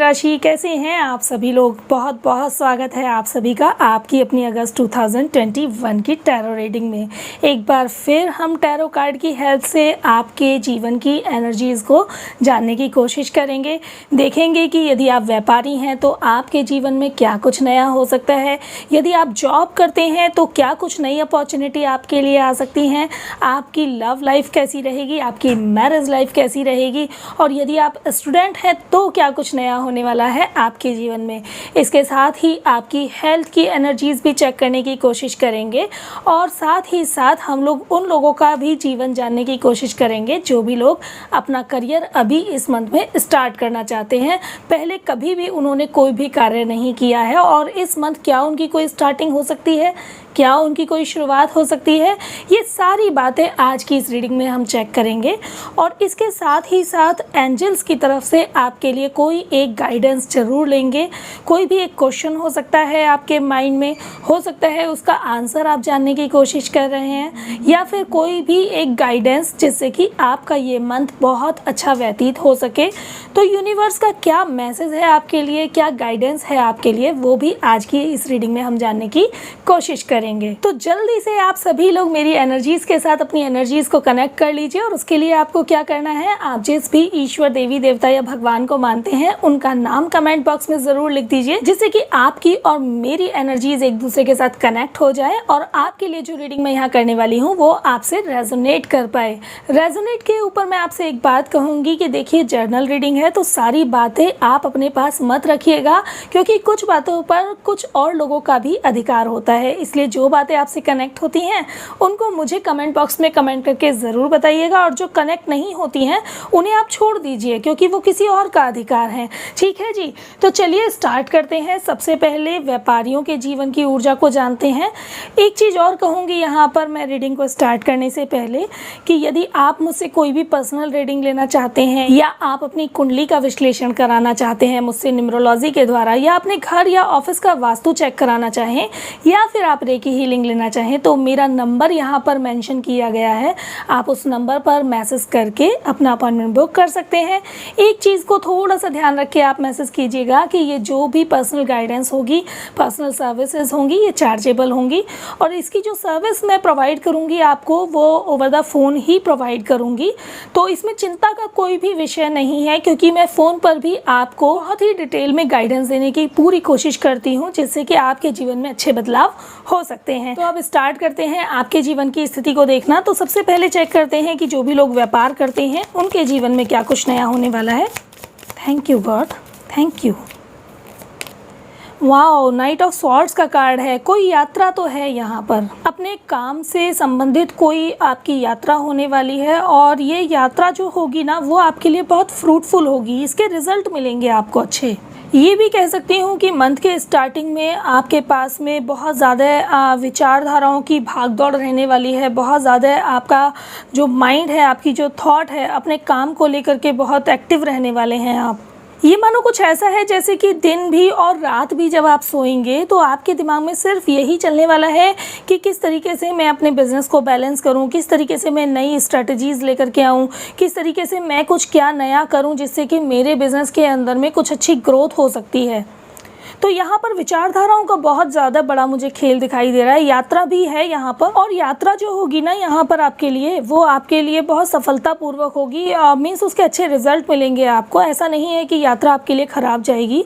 राशि, कैसे हैं आप सभी लोग। बहुत बहुत स्वागत है आप सभी का आपकी अपनी अगस्त 2021 की टैरो रीडिंग में। एक बार फिर हम टैरो कार्ड की हेल्प से आपके जीवन की एनर्जीज़ को जानने की कोशिश करेंगे। देखेंगे कि यदि आप व्यापारी हैं तो आपके जीवन में क्या कुछ नया हो सकता है, यदि आप जॉब करते हैं तो क्या कुछ नई अपॉर्चुनिटी आपके लिए आ सकती हैं, आपकी लव लाइफ कैसी रहेगी, आपकी मैरिज लाइफ कैसी रहेगी, और यदि आप स्टूडेंट हैं तो क्या कुछ नया होने वाला है आपके जीवन में। इसके साथ ही आपकी हेल्थ की एनर्जीज़ भी चेक करने की कोशिश करेंगे और साथ ही साथ हम लोग उन लोगों का भी जीवन जानने की कोशिश करेंगे जो भी लोग अपना करियर अभी इस मंथ में स्टार्ट करना चाहते हैं। पहले कभी भी उन्होंने कोई भी कार्य नहीं किया है और इस मंथ क्या उनकी कोई स्टार्टिंग हो सकती है, क्या उनकी कोई शुरुआत हो सकती है, ये सारी बातें आज की इस रीडिंग में हम चेक करेंगे। और इसके साथ ही साथ एंजल्स की तरफ से आपके लिए कोई एक गाइडेंस ज़रूर लेंगे। कोई भी एक क्वेश्चन हो सकता है आपके माइंड में, हो सकता है उसका आंसर आप जानने की कोशिश कर रहे हैं, या फिर कोई भी एक गाइडेंस जिससे कि आपका ये मंथ बहुत अच्छा व्यतीत हो सके। तो यूनिवर्स का क्या मैसेज है आपके लिए, क्या गाइडेंस है आपके लिए, वो भी आज की इस रीडिंग में हम जानने की कोशिश करेंगे। तो जल्दी से आप सभी लोग मेरी एनर्जीज के साथ अपनी एनर्जीज को कनेक्ट कर लीजिए। और उसके लिए आपको क्या करना है, आप जिस भी ईश्वर, देवी देवता या भगवान को मानते हैं उनका नाम कमेंट बॉक्स में जरूर लिख दीजिए, जिससे कि आपकी और मेरी एनर्जीज एक दूसरे के साथ कनेक्ट हो जाए और आपके लिए जो रीडिंग मैं यहाँ करने वाली हूँ वो आपसे रेजोनेट कर पाए। रेजोनेट के ऊपर मैं आपसे एक बात कहूँगी कि देखिए, जर्नल रीडिंग है तो सारी बातें आप अपने पास मत रखिएगा, क्योंकि कुछ बातों पर कुछ और लोगों का भी अधिकार होता है। इसलिए जो बातें आपसे कनेक्ट होती हैं उनको मुझे कमेंट बॉक्स में कमेंट करके ज़रूर बताइएगा, और जो कनेक्ट नहीं होती हैं उन्हें आप छोड़ दीजिए, क्योंकि वो किसी और का अधिकार है। ठीक है जी, तो चलिए स्टार्ट करते हैं। सबसे पहले व्यापारियों के जीवन की ऊर्जा को जानते हैं। एक चीज़ और कहूँगी यहाँ पर मैं रीडिंग को स्टार्ट करने से पहले, कि यदि आप मुझसे कोई भी पर्सनल रीडिंग लेना चाहते हैं या आप अपनी कुंडली का विश्लेषण कराना चाहते हैं मुझसे न्यूमरोलॉजी के द्वारा, या अपने घर या ऑफिस का वास्तु चेक कराना चाहें, या फिर आप रेकी हीलिंग लेना चाहें, तो मेरा नंबर यहाँ पर मेंशन किया गया है। आप उस नंबर पर मैसेज करके अपना अपॉइंटमेंट बुक कर सकते हैं। एक चीज़ को थोड़ा सा ध्यान रख के आप मैसेज कीजिएगा कि ये जो भी पर्सनल गाइडेंस होगी, पर्सनल सर्विसेज होंगी, ये चार्जेबल होंगी, और इसकी जो सर्विस मैं प्रोवाइड करूँगी आपको वो over the phone he provide करूँगी। तो इसमें चिंता का कोई भी विषय नहीं है, क्योंकि मैं फ़ोन पर भी आपको बहुत ही डिटेल में गाइडेंस देने की पूरी कोशिश करती हूँ, जिससे कि आपके जीवन में अच्छे बदलाव हो सकते हैं। तो अब स्टार्ट करते हैं आपके जीवन की स्थिति को देखना। तो सबसे पहले चेक करते हैं कि जो भी लोग व्यापार करते हैं उनके जीवन में क्या कुछ नया होने वाला है। Thank you god, thank you. Wow, night of swords का कार्ड है। कोई यात्रा तो है यहाँ पर, अपने काम से संबंधित कोई आपकी यात्रा होने वाली है, और ये यात्रा जो होगी ना वो आपके लिए बहुत फ्रूटफुल होगी। इसके रिजल्ट मिलेंगे आपको अच्छे। ये भी कह सकती हूँ कि मंथ के स्टार्टिंग में आपके पास में बहुत ज़्यादा विचारधाराओं की भागदौड़ रहने वाली है। बहुत ज़्यादा आपका जो माइंड है, आपकी जो थॉट है, अपने काम को लेकर के बहुत एक्टिव रहने वाले हैं आप। ये मानो कुछ ऐसा है जैसे कि दिन भी और रात भी जब आप सोएंगे तो आपके दिमाग में सिर्फ यही चलने वाला है कि किस तरीके से मैं अपने बिज़नेस को बैलेंस करूं, किस तरीके से मैं नई स्ट्रैटेजीज़ लेकर के आऊं, किस तरीके से मैं कुछ क्या नया करूं जिससे कि मेरे बिज़नेस के अंदर में कुछ अच्छी ग्रोथ हो सकती है। तो यहाँ पर विचारधाराओं का बहुत ज़्यादा बड़ा मुझे खेल दिखाई दे रहा है। यात्रा भी है यहाँ पर, और यात्रा जो होगी ना यहाँ पर आपके लिए, वो आपके लिए बहुत सफलतापूर्वक होगी। मीन्स उसके अच्छे रिजल्ट मिलेंगे आपको। ऐसा नहीं है कि यात्रा आपके लिए ख़राब जाएगी।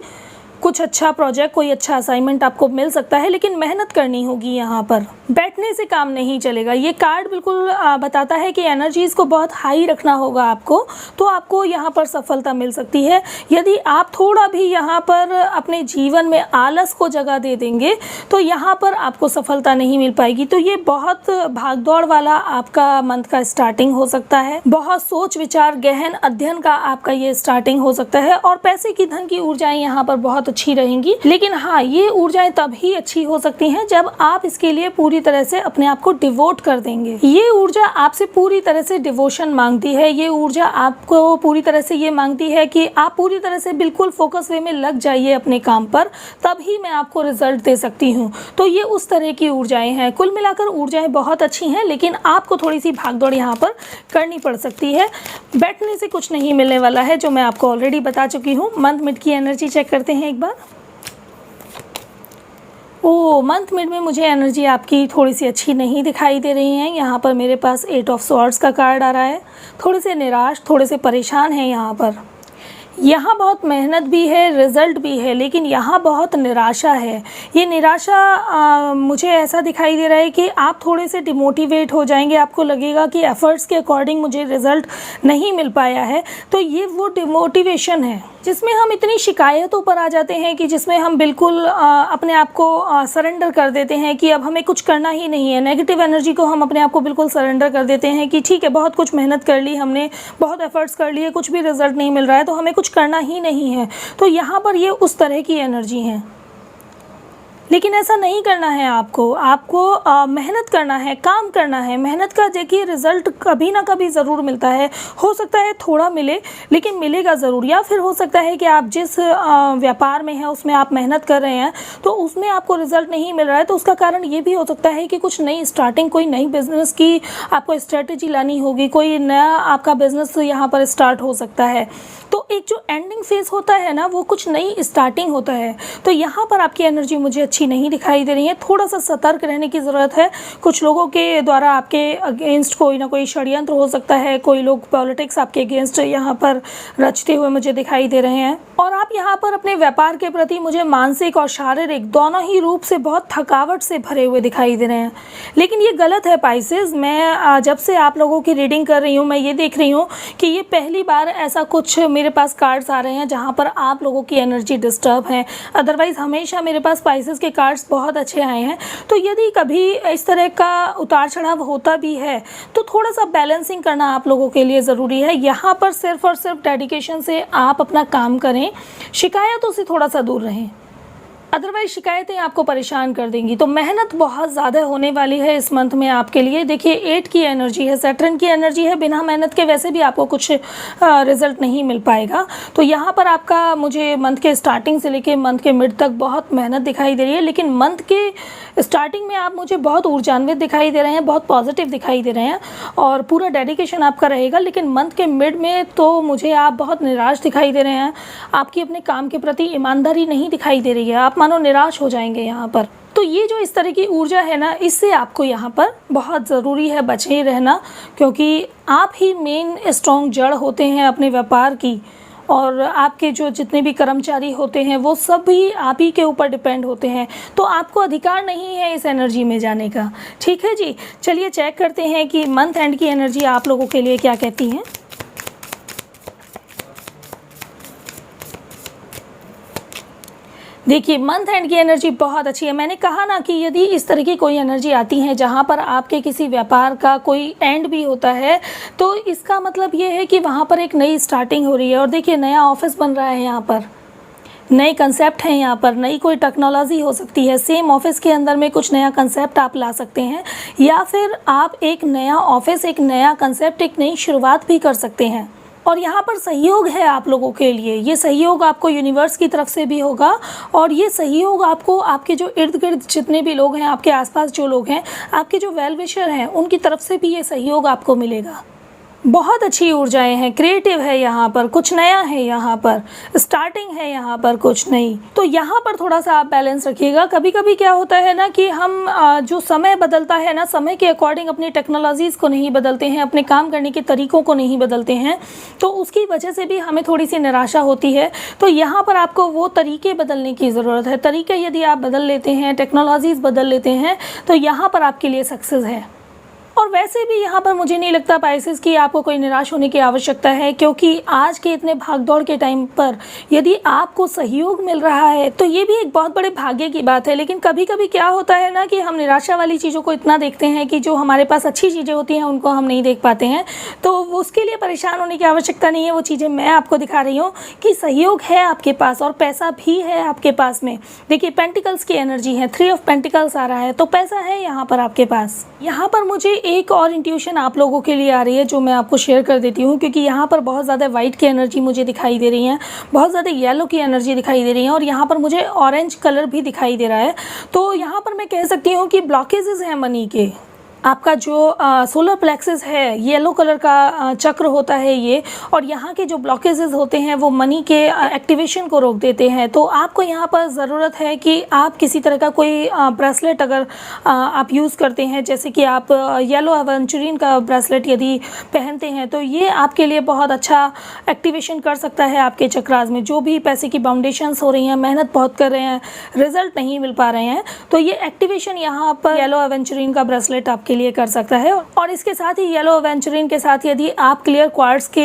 कुछ अच्छा प्रोजेक्ट, कोई अच्छा असाइनमेंट आपको मिल सकता है, लेकिन मेहनत करनी होगी। यहाँ पर बैठने से काम नहीं चलेगा। ये कार्ड बिल्कुल बताता है कि एनर्जीज़ को बहुत हाई रखना होगा आपको, तो आपको यहाँ पर सफलता मिल सकती है। यदि आप थोड़ा भी यहाँ पर अपने जीवन में आलस को जगह दे देंगे तो यहाँ पर आपको सफलता नहीं मिल पाएगी। तो ये बहुत भागदौड़ वाला आपका मंथ का स्टार्टिंग हो सकता है। बहुत सोच विचार, गहन अध्ययन का आपका ये स्टार्टिंग हो सकता है, और पैसे की, धन की ऊर्जाएँ यहाँ पर बहुत अच्छी रहेंगी। लेकिन हाँ, ये ऊर्जाएं तभी अच्छी हो सकती हैं जब आप इसके लिए पूरी तरह से अपने आप को डिवोट कर देंगे। ये ऊर्जा आपसे पूरी तरह से डिवोशन मांगती है। ये ऊर्जा आपको पूरी तरह से ये मांगती है कि आप पूरी तरह से बिल्कुल फोकस वे में लग जाइए अपने काम पर, तभी मैं आपको रिजल्ट दे सकती हूँ। तो ये उस तरह की ऊर्जाएं हैं। कुल मिलाकर ऊर्जाएं बहुत अच्छी हैं, लेकिन आपको थोड़ी सी भागदौड़ यहाँ पर करनी पड़ सकती है। बैठने से कुछ नहीं मिलने वाला है, जो मैं आपको ऑलरेडी बता चुकी हूँ। मंथ मिड की एनर्जी चेक करते हैं एक बार। मंथ मिड में मुझे एनर्जी आपकी थोड़ी सी अच्छी नहीं दिखाई दे रही है। यहाँ पर मेरे पास 8 ऑफ स्वॉर्ड्स का कार्ड आ रहा है। थोड़े से निराश, थोड़े से परेशान हैं यहाँ पर। यहाँ बहुत मेहनत भी है, रिज़ल्ट भी है, लेकिन यहाँ बहुत निराशा है। ये निराशा मुझे ऐसा दिखाई दे रहा है कि आप थोड़े से डिमोटिवेट हो जाएंगे। आपको लगेगा कि एफ़र्ट्स के अकॉर्डिंग मुझे रिज़ल्ट नहीं मिल पाया है। तो ये वो डिमोटिवेशन है जिसमें हम इतनी शिकायतों पर आ जाते हैं कि जिसमें हम बिल्कुल अपने आप को सरेंडर कर देते हैं कि अब हमें कुछ करना ही नहीं है। नेगेटिव एनर्जी को हम अपने आप को बिल्कुल सरेंडर कर देते हैं कि ठीक है, बहुत कुछ मेहनत कर ली हमने, बहुत एफ़र्ट्स कर लिए, कुछ भी रिज़ल्ट नहीं मिल रहा है, तो हमें कुछ करना ही नहीं है। तो यहाँ पर ये उस तरह की एनर्जी है। लेकिन ऐसा नहीं करना है आपको मेहनत करना है, काम करना है। मेहनत का देखिए रिज़ल्ट कभी ना कभी ज़रूर मिलता है। हो सकता है थोड़ा मिले, लेकिन मिलेगा ज़रूर। या फिर हो सकता है कि आप जिस व्यापार में हैं उसमें आप मेहनत कर रहे हैं, तो उसमें आपको रिज़ल्ट नहीं मिल रहा है। तो उसका कारण ये भी हो सकता है कि कुछ नई स्टार्टिंग, कोई नई बिज़नेस की आपको स्ट्रेटजी लानी होगी, कोई नया आपका बिज़नेस यहाँ पर स्टार्ट हो सकता है। तो एक जो एंडिंग फेज़ होता है ना, वो कुछ नई स्टार्टिंग होता है। तो यहाँ पर आपकी एनर्जी मुझे अच्छी नहीं दिखाई दे रही है। थोड़ा सा सतर्क रहने की ज़रूरत है। कुछ लोगों के द्वारा आपके अगेंस्ट कोई ना कोई षड्यंत्र हो सकता है। कोई लोग पॉलिटिक्स आपके अगेंस्ट यहाँ पर रचते हुए मुझे दिखाई दे रहे हैं। और आप यहाँ पर अपने व्यापार के प्रति मुझे मानसिक और शारीरिक दोनों ही रूप से बहुत थकावट से भरे हुए दिखाई दे रहे हैं। लेकिन ये गलत है पाइसेस। मैं जब से आप लोगों की रीडिंग कर रही हूँ, मैं ये देख रही हूँ कि ये पहली बार ऐसा कुछ मेरे पास कार्ड्स आ रहे हैं जहाँ पर आप लोगों की एनर्जी डिस्टर्ब है। अदरवाइज़ हमेशा मेरे पास पाइसेस के कार्ड्स बहुत अच्छे आए हैं। तो यदि कभी इस तरह का उतार चढ़ाव होता भी है, तो थोड़ा सा बैलेंसिंग करना आप लोगों के लिए ज़रूरी है। यहाँ पर सिर्फ और सिर्फ डेडिकेशन से आप अपना काम करें, शिकायतों से थोड़ा सा दूर रहें। अदरवाइज शिकायतें आपको परेशान कर देंगी। तो मेहनत बहुत ज़्यादा होने वाली है इस मंथ में आपके लिए। देखिए 8 की एनर्जी है, सैटर्न की एनर्जी है। बिना मेहनत के वैसे भी आपको कुछ रिज़ल्ट नहीं मिल पाएगा। तो यहाँ पर आपका मुझे मंथ के स्टार्टिंग से लेके मंथ के मिड तक बहुत मेहनत दिखाई दे रही है। लेकिन मंथ के स्टार्टिंग में आप मुझे बहुत ऊर्जान्वित दिखाई दे रहे हैं, बहुत पॉजिटिव दिखाई दे रहे हैं और पूरा डेडिकेशन आपका रहेगा। लेकिन मंथ के मिड में तो मुझे आप बहुत निराश दिखाई दे रहे हैं। आपकी अपने काम के प्रति ईमानदारी नहीं दिखाई दे रही है। आप मानो निराश हो जाएंगे यहाँ पर। तो ये जो इस तरह की ऊर्जा है ना, इससे आपको यहाँ पर बहुत ज़रूरी है बचे रहना, क्योंकि आप ही मेन स्ट्रॉन्ग जड़ होते हैं अपने व्यापार की। और आपके जो जितने भी कर्मचारी होते हैं वो सब भी आप ही के ऊपर डिपेंड होते हैं। तो आपको अधिकार नहीं है इस एनर्जी में जाने का। ठीक है जी, चलिए चेक करते हैं कि मंथ एंड की एनर्जी आप लोगों के लिए क्या कहती हैं। देखिए मंथ एंड की एनर्जी बहुत अच्छी है। मैंने कहा ना कि यदि इस तरह की कोई एनर्जी आती है जहाँ पर आपके किसी व्यापार का कोई एंड भी होता है, तो इसका मतलब ये है कि वहाँ पर एक नई स्टार्टिंग हो रही है। और देखिए नया ऑफिस बन रहा है, यहाँ पर नए कंसेप्ट हैं, यहाँ पर नई कोई टेक्नोलॉजी हो सकती है। सेम ऑफिस के अंदर में कुछ नया कंसेप्ट आप ला सकते हैं, या फिर आप एक नया ऑफिस, एक नया कंसेप्ट, एक नई शुरुआत भी कर सकते हैं। और यहाँ पर सहयोग है आप लोगों के लिए। ये सहयोग आपको यूनिवर्स की तरफ से भी होगा, और ये सहयोग आपको आपके जो इर्द गिर्द जितने भी लोग हैं, आपके आसपास जो लोग हैं, आपके जो वेल विशर हैं, उनकी तरफ से भी ये सहयोग आपको मिलेगा। बहुत अच्छी ऊर्जाएं हैं, क्रिएटिव है, यहाँ पर कुछ नया है, यहाँ पर स्टार्टिंग है, यहाँ पर कुछ नहीं। तो यहाँ पर थोड़ा सा आप बैलेंस रखिएगा। कभी कभी क्या होता है ना कि हम जो समय बदलता है ना, समय के अकॉर्डिंग अपनी टेक्नोलॉजीज़ को नहीं बदलते हैं, अपने काम करने के तरीक़ों को नहीं बदलते हैं, तो उसकी वजह से भी हमें थोड़ी सी निराशा होती है। तो यहाँ पर आपको वो तरीके बदलने की ज़रूरत है। तरीके यदि आप बदल लेते हैं, टेक्नोलॉजीज़ बदल लेते हैं, तो यहाँ पर आपके लिए सक्सेस है। और वैसे भी यहाँ पर मुझे नहीं लगता पाइसेस कि आपको कोई निराश होने की आवश्यकता है, क्योंकि आज के इतने भागदौड़ के टाइम पर यदि आपको सहयोग मिल रहा है तो ये भी एक बहुत बड़े भाग्य की बात है। लेकिन कभी कभी क्या होता है ना कि हम निराशा वाली चीज़ों को इतना देखते हैं कि जो हमारे पास अच्छी चीज़ें होती हैं उनको हम नहीं देख पाते हैं। तो उसके लिए परेशान होने की आवश्यकता नहीं है। वो चीज़ें मैं आपको दिखा रही हूँ कि सहयोग है आपके पास और पैसा भी है आपके पास में। देखिए पेंटिकल्स की एनर्जी है, 3 ऑफ पेंटिकल्स आ रहा है, तो पैसा है यहाँ पर आपके पास। यहाँ पर मुझे एक और इंट्यूशन आप लोगों के लिए आ रही है जो मैं आपको शेयर कर देती हूँ, क्योंकि यहाँ पर बहुत ज़्यादा वाइट की एनर्जी मुझे दिखाई दे रही है, बहुत ज़्यादा येलो की एनर्जी दिखाई दे रही है और यहाँ पर मुझे ऑरेंज कलर भी दिखाई दे रहा है। तो यहाँ पर मैं कह सकती हूँ कि ब्लॉकेजेस हैं मनी के। आपका जो सोलर प्लेक्सेस है, येलो कलर का चक्र होता है ये, और यहाँ के जो ब्लॉकेजेस होते हैं वो मनी के एक्टिवेशन को रोक देते हैं। तो आपको यहाँ पर ज़रूरत है कि आप किसी तरह का कोई ब्रेसलेट अगर आप यूज़ करते हैं, जैसे कि आप येलो एवेंचुरिन का ब्रेसलेट यदि पहनते हैं, तो ये आपके लिए बहुत अच्छा एक्टिवेशन कर सकता है आपके चक्रास में। जो भी पैसे की बाउंडेशंस हो रही हैं, मेहनत बहुत कर रहे हैं, रिजल्ट नहीं मिल पा रहे हैं, तो ये एक्टिवेशन यहाँ पर येलो एवेंचुरिन का ब्रेसलेट आपके लिए कर सकता है। और इसके साथ ही येलो एवेंचुरिन के साथ यदि आप क्लियर क्वार्ट्ज के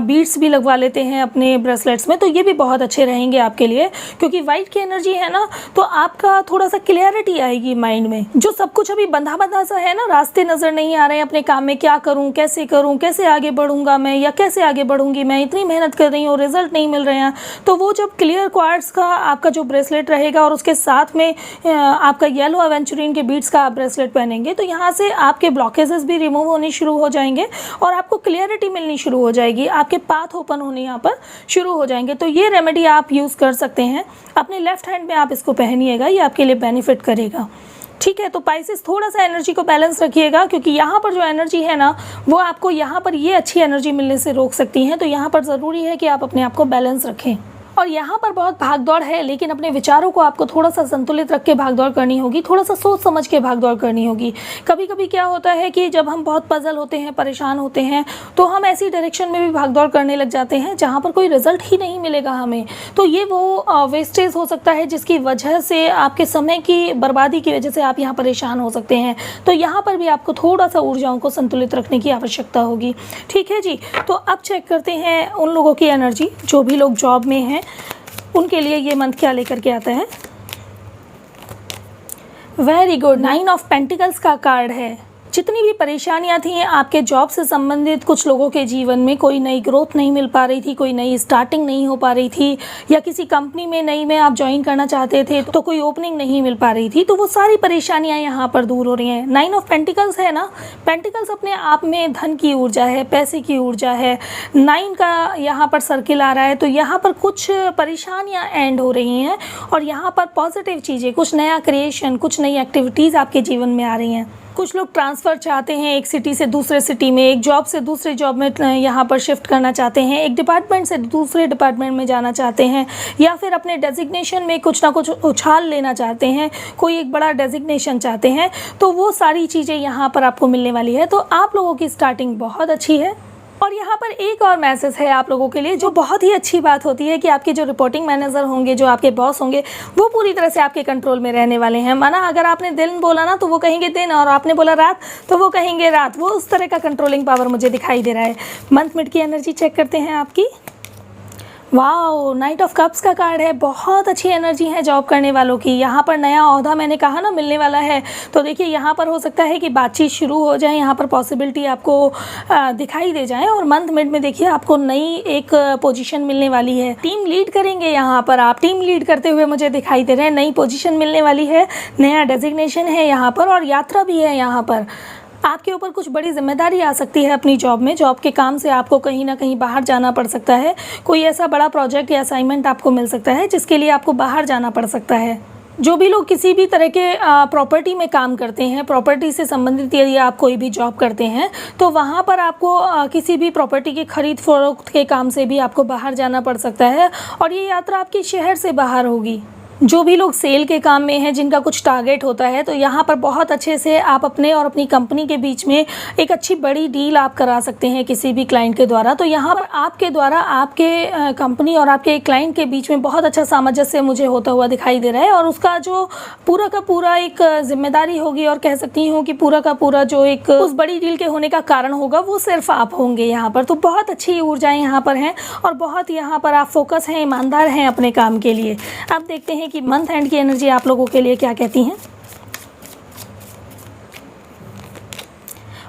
बीड्स भी लगवा लेते हैं अपने ब्रेसलेट्स में, तो ये भी बहुत अच्छे रहेंगे आपके लिए, क्योंकि वाइट की एनर्जी है ना, तो आपका थोड़ा सा क्लियरिटी आएगी माइंड में। जो सब कुछ अभी बंधा बंधा सा है ना, रास्ते नज़र नहीं आ रहे हैं अपने काम में, क्या करूँ, कैसे आगे बढ़ूंगा मैं, या कैसे आगे बढ़ूंगी मैं, इतनी मेहनत कर रही हूँ, रिजल्ट नहीं मिल रहे हैं। तो वो जब क्लियर क्वार्ट्ज का आपका जो ब्रेसलेट रहेगा और उसके साथ में आपका येलो एवेंचुरिन के बीड्स का आप ब्रेसलेट पहनेंगे, तो यहाँ से आपके ब्लॉकेजेस भी रिमूव होने शुरू हो जाएंगे और आपको क्लियरिटी मिलनी शुरू हो जाएगी, आपके पाथ ओपन होने यहाँ पर शुरू हो जाएंगे। तो ये रेमेडी आप यूज़ कर सकते हैं। अपने लेफ्ट हैंड में आप इसको पहनिएगा, ये आपके लिए बेनिफिट करेगा। ठीक है, तो पाइसेस थोड़ा सा एनर्जी को बैलेंस रखिएगा, क्योंकि यहाँ पर जो एनर्जी है ना, वो आपको यहाँ पर ये अच्छी एनर्जी मिलने से रोक सकती हैं। तो यहाँ पर ज़रूरी है कि आप अपने आप को बैलेंस रखें। और यहाँ पर बहुत भागदौड़ है, लेकिन अपने विचारों को आपको थोड़ा सा संतुलित रख के भागदौड़ करनी होगी, थोड़ा सा सोच समझ के भागदौड़ करनी होगी। कभी कभी क्या होता है कि जब हम बहुत पजल होते हैं, परेशान होते हैं, तो हम ऐसी डायरेक्शन में भी भागदौड़ करने लग जाते हैं जहाँ पर कोई रिजल्ट ही नहीं मिलेगा हमें। तो ये वो वेस्टेज हो सकता है जिसकी वजह से, आपके समय की बर्बादी की वजह से आप यहाँ परेशान हो सकते हैं। तो यहाँ पर भी आपको थोड़ा सा ऊर्जाओं को संतुलित रखने की आवश्यकता होगी। ठीक है जी, तो अब चेक करते हैं उन लोगों की एनर्जी जो भी लोग जॉब में हैं, उनके लिए ये मंथ क्या लेकर के आता है। वेरी गुड, 9 ऑफ पेंटिकल्स का कार्ड है। जितनी भी परेशानियां थी आपके जॉब से संबंधित, कुछ लोगों के जीवन में कोई नई ग्रोथ नहीं मिल पा रही थी, कोई नई स्टार्टिंग नहीं हो पा रही थी, या किसी कंपनी में नई में आप ज्वाइन करना चाहते थे तो कोई ओपनिंग नहीं मिल पा रही थी, तो वो सारी परेशानियां यहाँ पर दूर हो रही हैं। 9 ऑफ पेंटिकल्स है ना, पेंटिकल्स अपने आप में धन की ऊर्जा है, पैसे की ऊर्जा है। 9 का यहाँ पर सर्किल आ रहा है, तो यहाँ पर कुछ परेशानियाँ एंड हो रही हैं और यहाँ पर पॉजिटिव चीज़ें, कुछ नया क्रिएशन, कुछ नई एक्टिविटीज़ आपके जीवन में आ रही हैं। कुछ लोग ट्रांसफ़र चाहते हैं एक सिटी से दूसरे सिटी में, एक जॉब से दूसरे जॉब में यहाँ पर शिफ्ट करना चाहते हैं, एक डिपार्टमेंट से दूसरे डिपार्टमेंट में जाना चाहते हैं, या फिर अपने डेजिग्नेशन में कुछ ना कुछ उछाल लेना चाहते हैं, कोई एक बड़ा डेजिग्नेशन चाहते हैं। तो वो सारी चीज़ें यहाँ पर आपको मिलने वाली है। तो आप लोगों की स्टार्टिंग बहुत अच्छी है। और यहाँ पर एक और मैसेज है आप लोगों के लिए, जो बहुत ही अच्छी बात होती है कि आपके जो रिपोर्टिंग मैनेजर होंगे, जो आपके बॉस होंगे, वो पूरी तरह से आपके कंट्रोल में रहने वाले हैं। माना अगर आपने दिन बोला ना तो वो कहेंगे दिन, और आपने बोला रात तो वो कहेंगे रात। वो उस तरह का कंट्रोलिंग पावर मुझे दिखाई दे रहा है। मंथ मिड की एनर्जी चेक करते हैं आपकी। वाओ, नाइट ऑफ कप्स का कार्ड है। बहुत अच्छी एनर्जी है जॉब करने वालों की। यहाँ पर नया ओहदा मैंने कहा ना मिलने वाला है, तो देखिए यहाँ पर हो सकता है कि बातचीत शुरू हो जाए, यहाँ पर पॉसिबिलिटी आपको दिखाई दे जाए। और मंथ मिड में देखिए आपको नई एक पोजीशन मिलने वाली है। टीम लीड करेंगे, यहाँ पर आप टीम लीड करते हुए मुझे दिखाई दे रहे हैं। नई पोजीशन मिलने वाली है, नया डेजिग्नेशन है यहाँ पर, और यात्रा भी है यहाँ पर। आपके ऊपर कुछ बड़ी जिम्मेदारी आ सकती है अपनी जॉब में। जॉब के काम से आपको कहीं ना कहीं बाहर जाना पड़ सकता है। कोई ऐसा बड़ा प्रोजेक्ट या असाइनमेंट आपको मिल सकता है जिसके लिए आपको बाहर जाना पड़ सकता है। जो भी लोग किसी भी तरह के प्रॉपर्टी में काम करते हैं, प्रॉपर्टी से संबंधित यदि आप कोई भी जॉब करते हैं, तो वहाँ पर आपको किसी भी प्रॉपर्टी की खरीद फरोख्त के काम से भी आपको बाहर जाना पड़ सकता है, और ये यात्रा आपके शहर से बाहर होगी। जो भी लोग सेल के काम में हैं, जिनका कुछ टारगेट होता है, तो यहाँ पर बहुत अच्छे से आप अपने और अपनी कंपनी के बीच में एक अच्छी बड़ी डील आप करा सकते हैं किसी भी क्लाइंट के द्वारा। तो यहाँ पर आपके द्वारा आपके कंपनी और आपके क्लाइंट के बीच में बहुत अच्छा सामंजस्य मुझे होता हुआ दिखाई दे रहा है। और उसका जो पूरा का पूरा एक जिम्मेदारी होगी, और कह सकती हूँ कि पूरा का पूरा जो एक उस बड़ी डील के होने का कारण होगा, वो सिर्फ आप होंगे यहाँ पर। तो बहुत अच्छी ऊर्जाएँ यहाँ पर हैं, और बहुत यहाँ पर आप फोकस हैं, ईमानदार हैं अपने काम के लिए। अब देखते हैं कि मंथ एंड की एनर्जी आप लोगों के लिए क्या कहती हैं।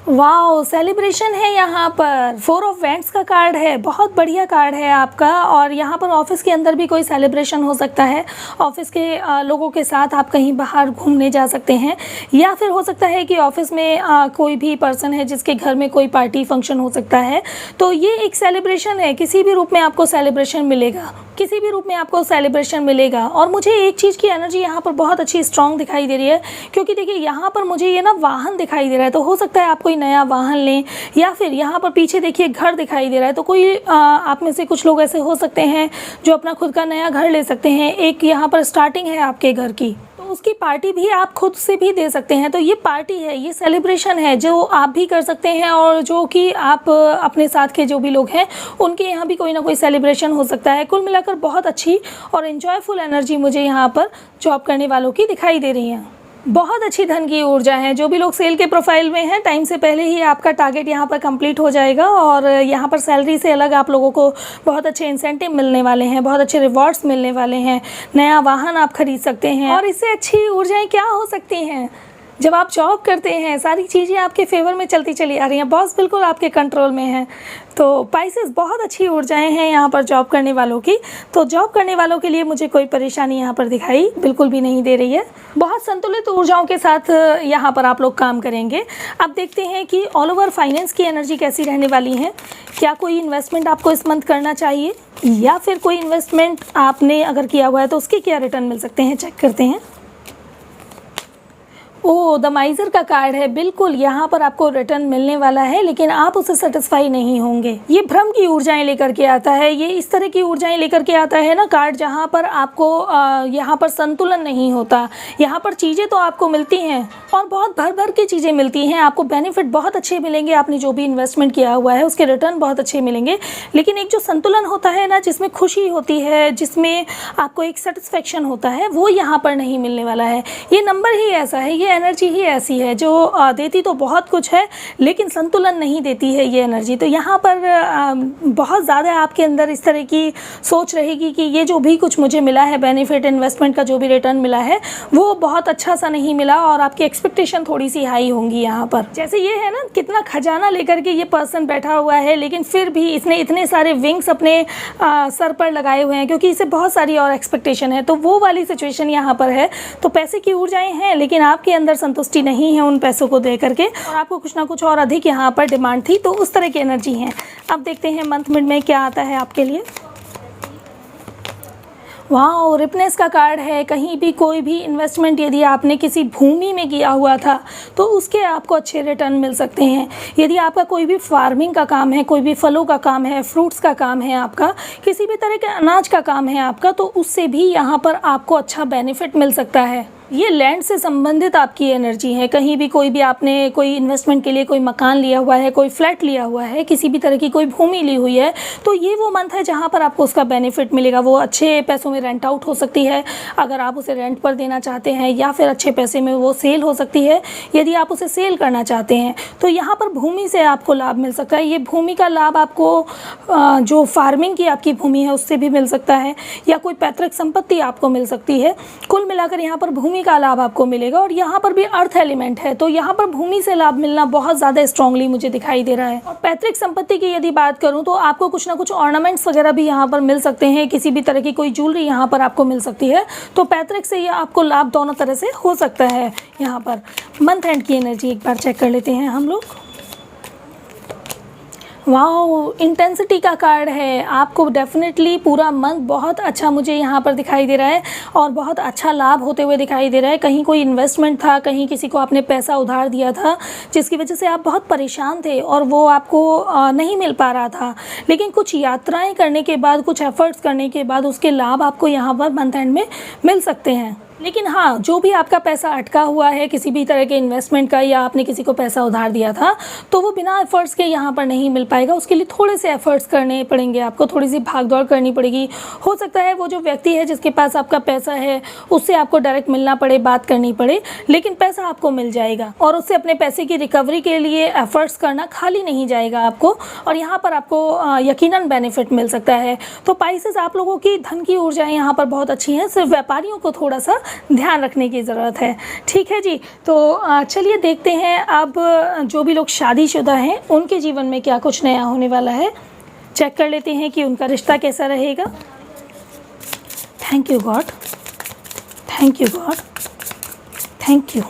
वाओ, सेलिब्रेशन है यहाँ पर। 4 ऑफ वैंड्स का कार्ड है, बहुत बढ़िया कार्ड है आपका। और यहाँ पर ऑफिस के अंदर भी कोई सेलिब्रेशन हो सकता है। ऑफिस के लोगों के साथ आप कहीं बाहर घूमने जा सकते हैं, या फिर हो सकता है कि ऑफिस में कोई भी पर्सन है जिसके घर में कोई पार्टी फंक्शन हो सकता है। तो ये एक सेलिब्रेशन है, किसी भी रूप में आपको सेलिब्रेशन मिलेगा, किसी भी रूप में आपको सेलिब्रेशन मिलेगा। और मुझे एक चीज़ की एनर्जी यहाँ पर बहुत अच्छी स्ट्रांग दिखाई दे रही है, क्योंकि देखिए यहाँ पर मुझे ये ना वाहन दिखाई दे रहा है। तो हो सकता है आप कोई नया वाहन लें, या फिर यहाँ पर पीछे देखिए घर दिखाई दे रहा है। तो कोई आप में से कुछ लोग ऐसे हो सकते हैं जो अपना खुद का नया घर ले सकते हैं। एक यहाँ पर स्टार्टिंग है आपके घर की, तो उसकी पार्टी भी आप खुद से भी दे सकते हैं। तो ये पार्टी है, ये सेलिब्रेशन है जो आप भी कर सकते हैं, और जो कि आप अपने साथ के जो भी लोग हैं उनके यहाँ भी कोई ना कोई सेलिब्रेशन हो सकता है। कुल मिलाकर बहुत अच्छी और एंजॉयफुल एनर्जी मुझे यहाँ पर जॉब करने वालों की दिखाई दे रही है। बहुत अच्छी धन की ऊर्जा है। जो भी लोग सेल के प्रोफाइल में हैं, टाइम से पहले ही आपका टारगेट यहाँ पर कंप्लीट हो जाएगा, और यहाँ पर सैलरी से अलग आप लोगों को बहुत अच्छे इंसेंटिव मिलने वाले हैं, बहुत अच्छे रिवॉर्ड्स मिलने वाले हैं, नया वाहन आप खरीद सकते हैं। और इससे अच्छी ऊर्जाएं क्या हो सकती हैं। जब आप जॉब करते हैं, सारी चीज़ें आपके फेवर में चलती चली आ रही हैं, बॉस बिल्कुल आपके कंट्रोल में है। तो पाइसेस बहुत अच्छी ऊर्जाएं हैं यहाँ पर जॉब करने वालों की। तो जॉब करने वालों के लिए मुझे कोई परेशानी यहाँ पर दिखाई बिल्कुल भी नहीं दे रही है। बहुत संतुलित ऊर्जाओं के साथ यहाँ पर आप लोग काम करेंगे। अब देखते हैं कि ऑल ओवर फाइनेंस की एनर्जी कैसी रहने वाली है। क्या कोई इन्वेस्टमेंट आपको इस मंथ करना चाहिए, या फिर कोई इन्वेस्टमेंट आपने अगर किया हुआ है तो उसके क्या रिटर्न मिल सकते हैं, चेक करते हैं। ओ, द माइजर का कार्ड है। बिल्कुल यहाँ पर आपको रिटर्न मिलने वाला है, लेकिन आप उससे सेटिस्फाई नहीं होंगे। ये भ्रम की ऊर्जाएं लेकर के आता है, ये इस तरह की ऊर्जाएं लेकर के आता है ना कार्ड, जहाँ पर आपको यहाँ पर संतुलन नहीं होता। यहाँ पर चीज़ें तो आपको मिलती हैं, और बहुत भर भर की चीज़ें मिलती हैं, आपको बेनिफिट बहुत अच्छे मिलेंगे, आपने जो भी इन्वेस्टमेंट किया हुआ है उसके रिटर्न बहुत अच्छे मिलेंगे। लेकिन एक जो संतुलन होता है ना, जिसमें खुशी होती है, जिसमें आपको एक सेटिस्फेक्शन होता है, वो यहाँ पर नहीं मिलने वाला है। ये नंबर ही ऐसा है, ये एनर्जी ही ऐसी है जो देती तो बहुत कुछ है, लेकिन संतुलन नहीं देती है ये एनर्जी। तो यहाँ पर बहुत ज़्यादा आपके अंदर इस तरह की सोच रहेगी कि ये जो भी कुछ मुझे मिला है बेनिफिट, इन्वेस्टमेंट का जो भी रिटर्न मिला है वो बहुत अच्छा सा नहीं मिला, और आपकी एक्सपेक्टेशन थोड़ी सी हाई होंगी यहाँ पर। जैसे ये है ना, कितना खजाना लेकर के ये पर्सन बैठा हुआ है, लेकिन फिर भी इसने इतने सारे विंग्स अपने सर पर लगाए हुए हैं, क्योंकि इसे बहुत सारी और एक्सपेक्टेशन है। तो वो वाली सिचुएशन यहाँ पर है। तो पैसे की ऊर्जाएं हैं, लेकिन आपके अंदर संतुष्टि नहीं है उन पैसों को दे करके, और आपको कुछ ना कुछ और अधिक यहाँ पर डिमांड थी। तो उस तरह की एनर्जी है। अब देखते हैं मंथ मिड में क्या आता है आपके लिए। वाह, रिपनेस का कार्ड है। कहीं भी कोई भी इन्वेस्टमेंट यदि आपने किसी भूमि में किया हुआ था तो उसके आपको अच्छे रिटर्न मिल सकते हैं। यदि आपका कोई भी फार्मिंग का काम है, कोई भी फलों का काम है, फ्रूट्स का काम है, आपका किसी भी तरह के अनाज का काम है आपका, तो उससे भी यहाँ पर आपको अच्छा बेनिफिट मिल सकता है। ये लैंड से संबंधित आपकी एनर्जी है। कहीं भी कोई भी आपने कोई इन्वेस्टमेंट के लिए कोई मकान लिया हुआ है, कोई फ्लैट लिया हुआ है, किसी भी तरह की कोई भूमि ली हुई है, तो ये वो मंथ है जहाँ पर आपको उसका बेनिफिट मिलेगा। वो अच्छे पैसों में रेंट आउट हो सकती है अगर आप उसे रेंट पर देना चाहते हैं, या फिर अच्छे पैसे में वो सेल हो सकती है यदि आप उसे सेल करना चाहते हैं। तो यहाँ पर भूमि से आपको लाभ मिल सकता है। ये भूमि का लाभ आपको जो फार्मिंग की आपकी भूमि है उससे भी मिल सकता है, या कोई पैतृक संपत्ति आपको मिल सकती है। कुल मिलाकर यहाँ पर भूमि का लाभ आपको मिलेगा, और यहाँ पर भी अर्थ एलिमेंट है, तो यहाँ पर भूमि से लाभ मिलना बहुत ज़्यादा स्ट्रांगली मुझे दिखाई दे रहा है। और पैतृक संपत्ति की यदि बात करूँ तो आपको कुछ ना कुछ ऑर्नामेंट्स वगैरह भी यहाँ पर मिल सकते हैं, किसी भी तरह की कोई ज्वेलरी यहाँ पर आपको मिल सकती है। तो पैतृक से ये आपको लाभ दोनों तरह से हो सकता है। यहाँ पर मंथ एंड की एनर्जी एक बार चेक कर लेते हैं हम लोग। वाओ, इंटेंसिटी का कार्ड है। आपको डेफिनेटली पूरा मंथ बहुत अच्छा मुझे यहाँ पर दिखाई दे रहा है, और बहुत अच्छा लाभ होते हुए दिखाई दे रहा है। कहीं कोई इन्वेस्टमेंट था, कहीं किसी को आपने पैसा उधार दिया था जिसकी वजह से आप बहुत परेशान थे और वो आपको नहीं मिल पा रहा था, लेकिन कुछ यात्राएं करने के बाद, कुछ एफर्ट्स करने के बाद उसके लाभ आपको यहाँ पर मंथ एंड में मिल सकते हैं। लेकिन हाँ, जो भी आपका पैसा अटका हुआ है किसी भी तरह के इन्वेस्टमेंट का, या आपने किसी को पैसा उधार दिया था, तो वो बिना एफर्ट्स के यहाँ पर नहीं मिल पाएगा। उसके लिए थोड़े से एफर्ट्स करने पड़ेंगे आपको, थोड़ी सी भागदौड़ करनी पड़ेगी। हो सकता है वो जो व्यक्ति है जिसके पास आपका पैसा है उससे आपको डायरेक्ट मिलना पड़े, बात करनी पड़े, लेकिन पैसा आपको मिल जाएगा, और उससे अपने पैसे की रिकवरी के लिए एफर्ट्स करना खाली नहीं जाएगा आपको, और यहाँ पर आपको यकीनन बेनिफिट मिल सकता है। तो पाइसेस, आप लोगों की धन की ऊर्जाएँ यहाँ पर बहुत अच्छी हैं। सिर्फ व्यापारियों को थोड़ा सा ध्यान रखने की ज़रूरत है। ठीक है जी, तो चलिए देखते हैं अब जो भी लोग शादीशुदा हैं उनके जीवन में क्या कुछ नया होने वाला है। चेक कर लेते हैं कि उनका रिश्ता कैसा रहेगा। Thank you god, thank you god, thank you.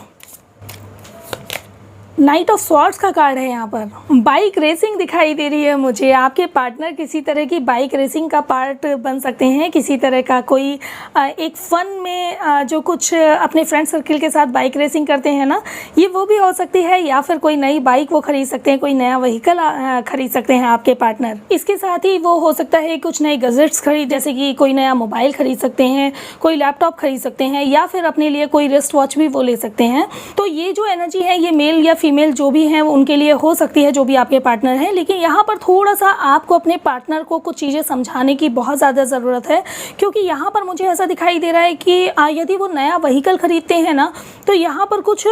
Night of swords का कार्ड है यहाँ पर। बाइक रेसिंग दिखाई दे रही है मुझे। आपके पार्टनर किसी तरह की बाइक रेसिंग का पार्ट बन सकते हैं। किसी तरह का कोई एक फ़न में जो कुछ अपने फ्रेंड सर्किल के साथ बाइक रेसिंग करते हैं ना, ये वो भी हो सकती है। या फिर कोई नई बाइक वो खरीद सकते हैं, कोई नया व्हीकल खरीद सकते हैं आपके पार्टनर। इसके साथ ही वो हो सकता है कुछ नए गैजेट्स खरीद, जैसे कि कोई नया मोबाइल खरीद सकते हैं, कोई लैपटॉप खरीद सकते हैं, या फिर अपने लिए कोई रिस्ट वॉच भी वो ले सकते हैं। तो ये जो एनर्जी है ये मेल या फीमेल जो भी हैं उनके लिए हो सकती है, जो भी आपके पार्टनर हैं। लेकिन यहाँ पर थोड़ा सा आपको अपने पार्टनर को कुछ चीज़ें समझाने की बहुत ज़्यादा ज़रूरत है, क्योंकि यहाँ पर मुझे ऐसा दिखाई दे रहा है कि यदि वो नया व्हीकल खरीदते हैं ना, तो यहाँ पर कुछ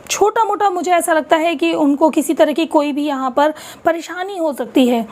छोटा मोटा मुझे ऐसा लगता है कि उनको किसी तरह की कोई भी यहाँ पर परेशानी हो सकती है।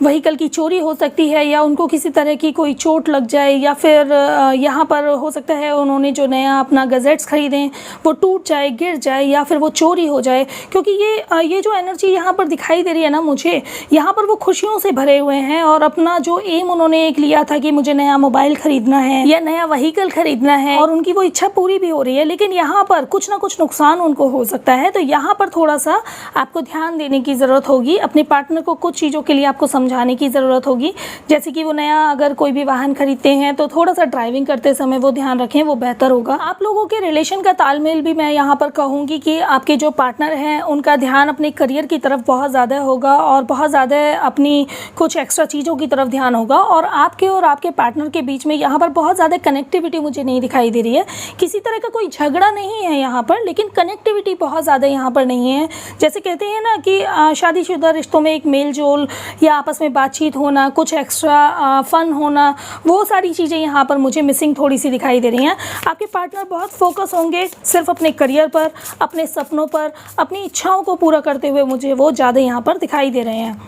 व्हीकल की चोरी हो सकती है, या उनको किसी तरह की कोई चोट लग जाए, या फिर यहाँ पर हो सकता है उन्होंने जो नया अपना गैजेट्स खरीदें वो टूट जाए, गिर जाए, या फिर वो चोरी हो जाए। क्योंकि ये जो एनर्जी यहाँ पर दिखाई दे रही है ना मुझे, यहाँ पर वो खुशियों से भरे हुए हैं और अपना जो एम उन्होंने एक लिया था कि मुझे नया मोबाइल खरीदना है या नया व्हीकल खरीदना है, और उनकी वो इच्छा पूरी भी हो रही है। लेकिन यहाँ पर कुछ ना कुछ नुकसान उनको हो सकता है। तो यहाँ पर थोड़ा सा आपको ध्यान देने की ज़रूरत होगी। अपने पार्टनर को कुछ चीज़ों के लिए आपको समझाने की ज़रूरत होगी, जैसे कि वो नया अगर कोई भी वाहन खरीदते हैं तो थोड़ा सा ड्राइविंग करते समय वो ध्यान रखें, वो बेहतर होगा। आप लोगों के रिलेशन का तालमेल भी मैं यहाँ पर कहूँगी कि आपके जो पार्टनर हैं उनका ध्यान अपने करियर की तरफ बहुत ज़्यादा होगा, और बहुत ज़्यादा अपनी कुछ एक्स्ट्रा चीज़ों की तरफ ध्यान होगा। और आपके पार्टनर के बीच में यहाँ पर बहुत ज़्यादा कनेक्टिविटी मुझे नहीं दिखाई दे रही है। किसी तरह का कोई झगड़ा नहीं है यहाँ पर, लेकिन कनेक्टिविटी बहुत ज़्यादा यहाँ पर नहीं है। जैसे कहते हैं ना कि शादीशुदा रिश्तों में एक मेल जोल या आपस में बातचीत होना, कुछ एक्स्ट्रा फन होना, वो सारी चीज़ें यहाँ पर मुझे मिसिंग थोड़ी सी दिखाई दे रही हैं। आपके पार्टनर बहुत फोकस होंगे सिर्फ अपने करियर पर, अपने सपनों पर, अपनी इच्छाओं को पूरा करते हुए मुझे वो ज़्यादा यहाँ पर दिखाई दे रहे हैं।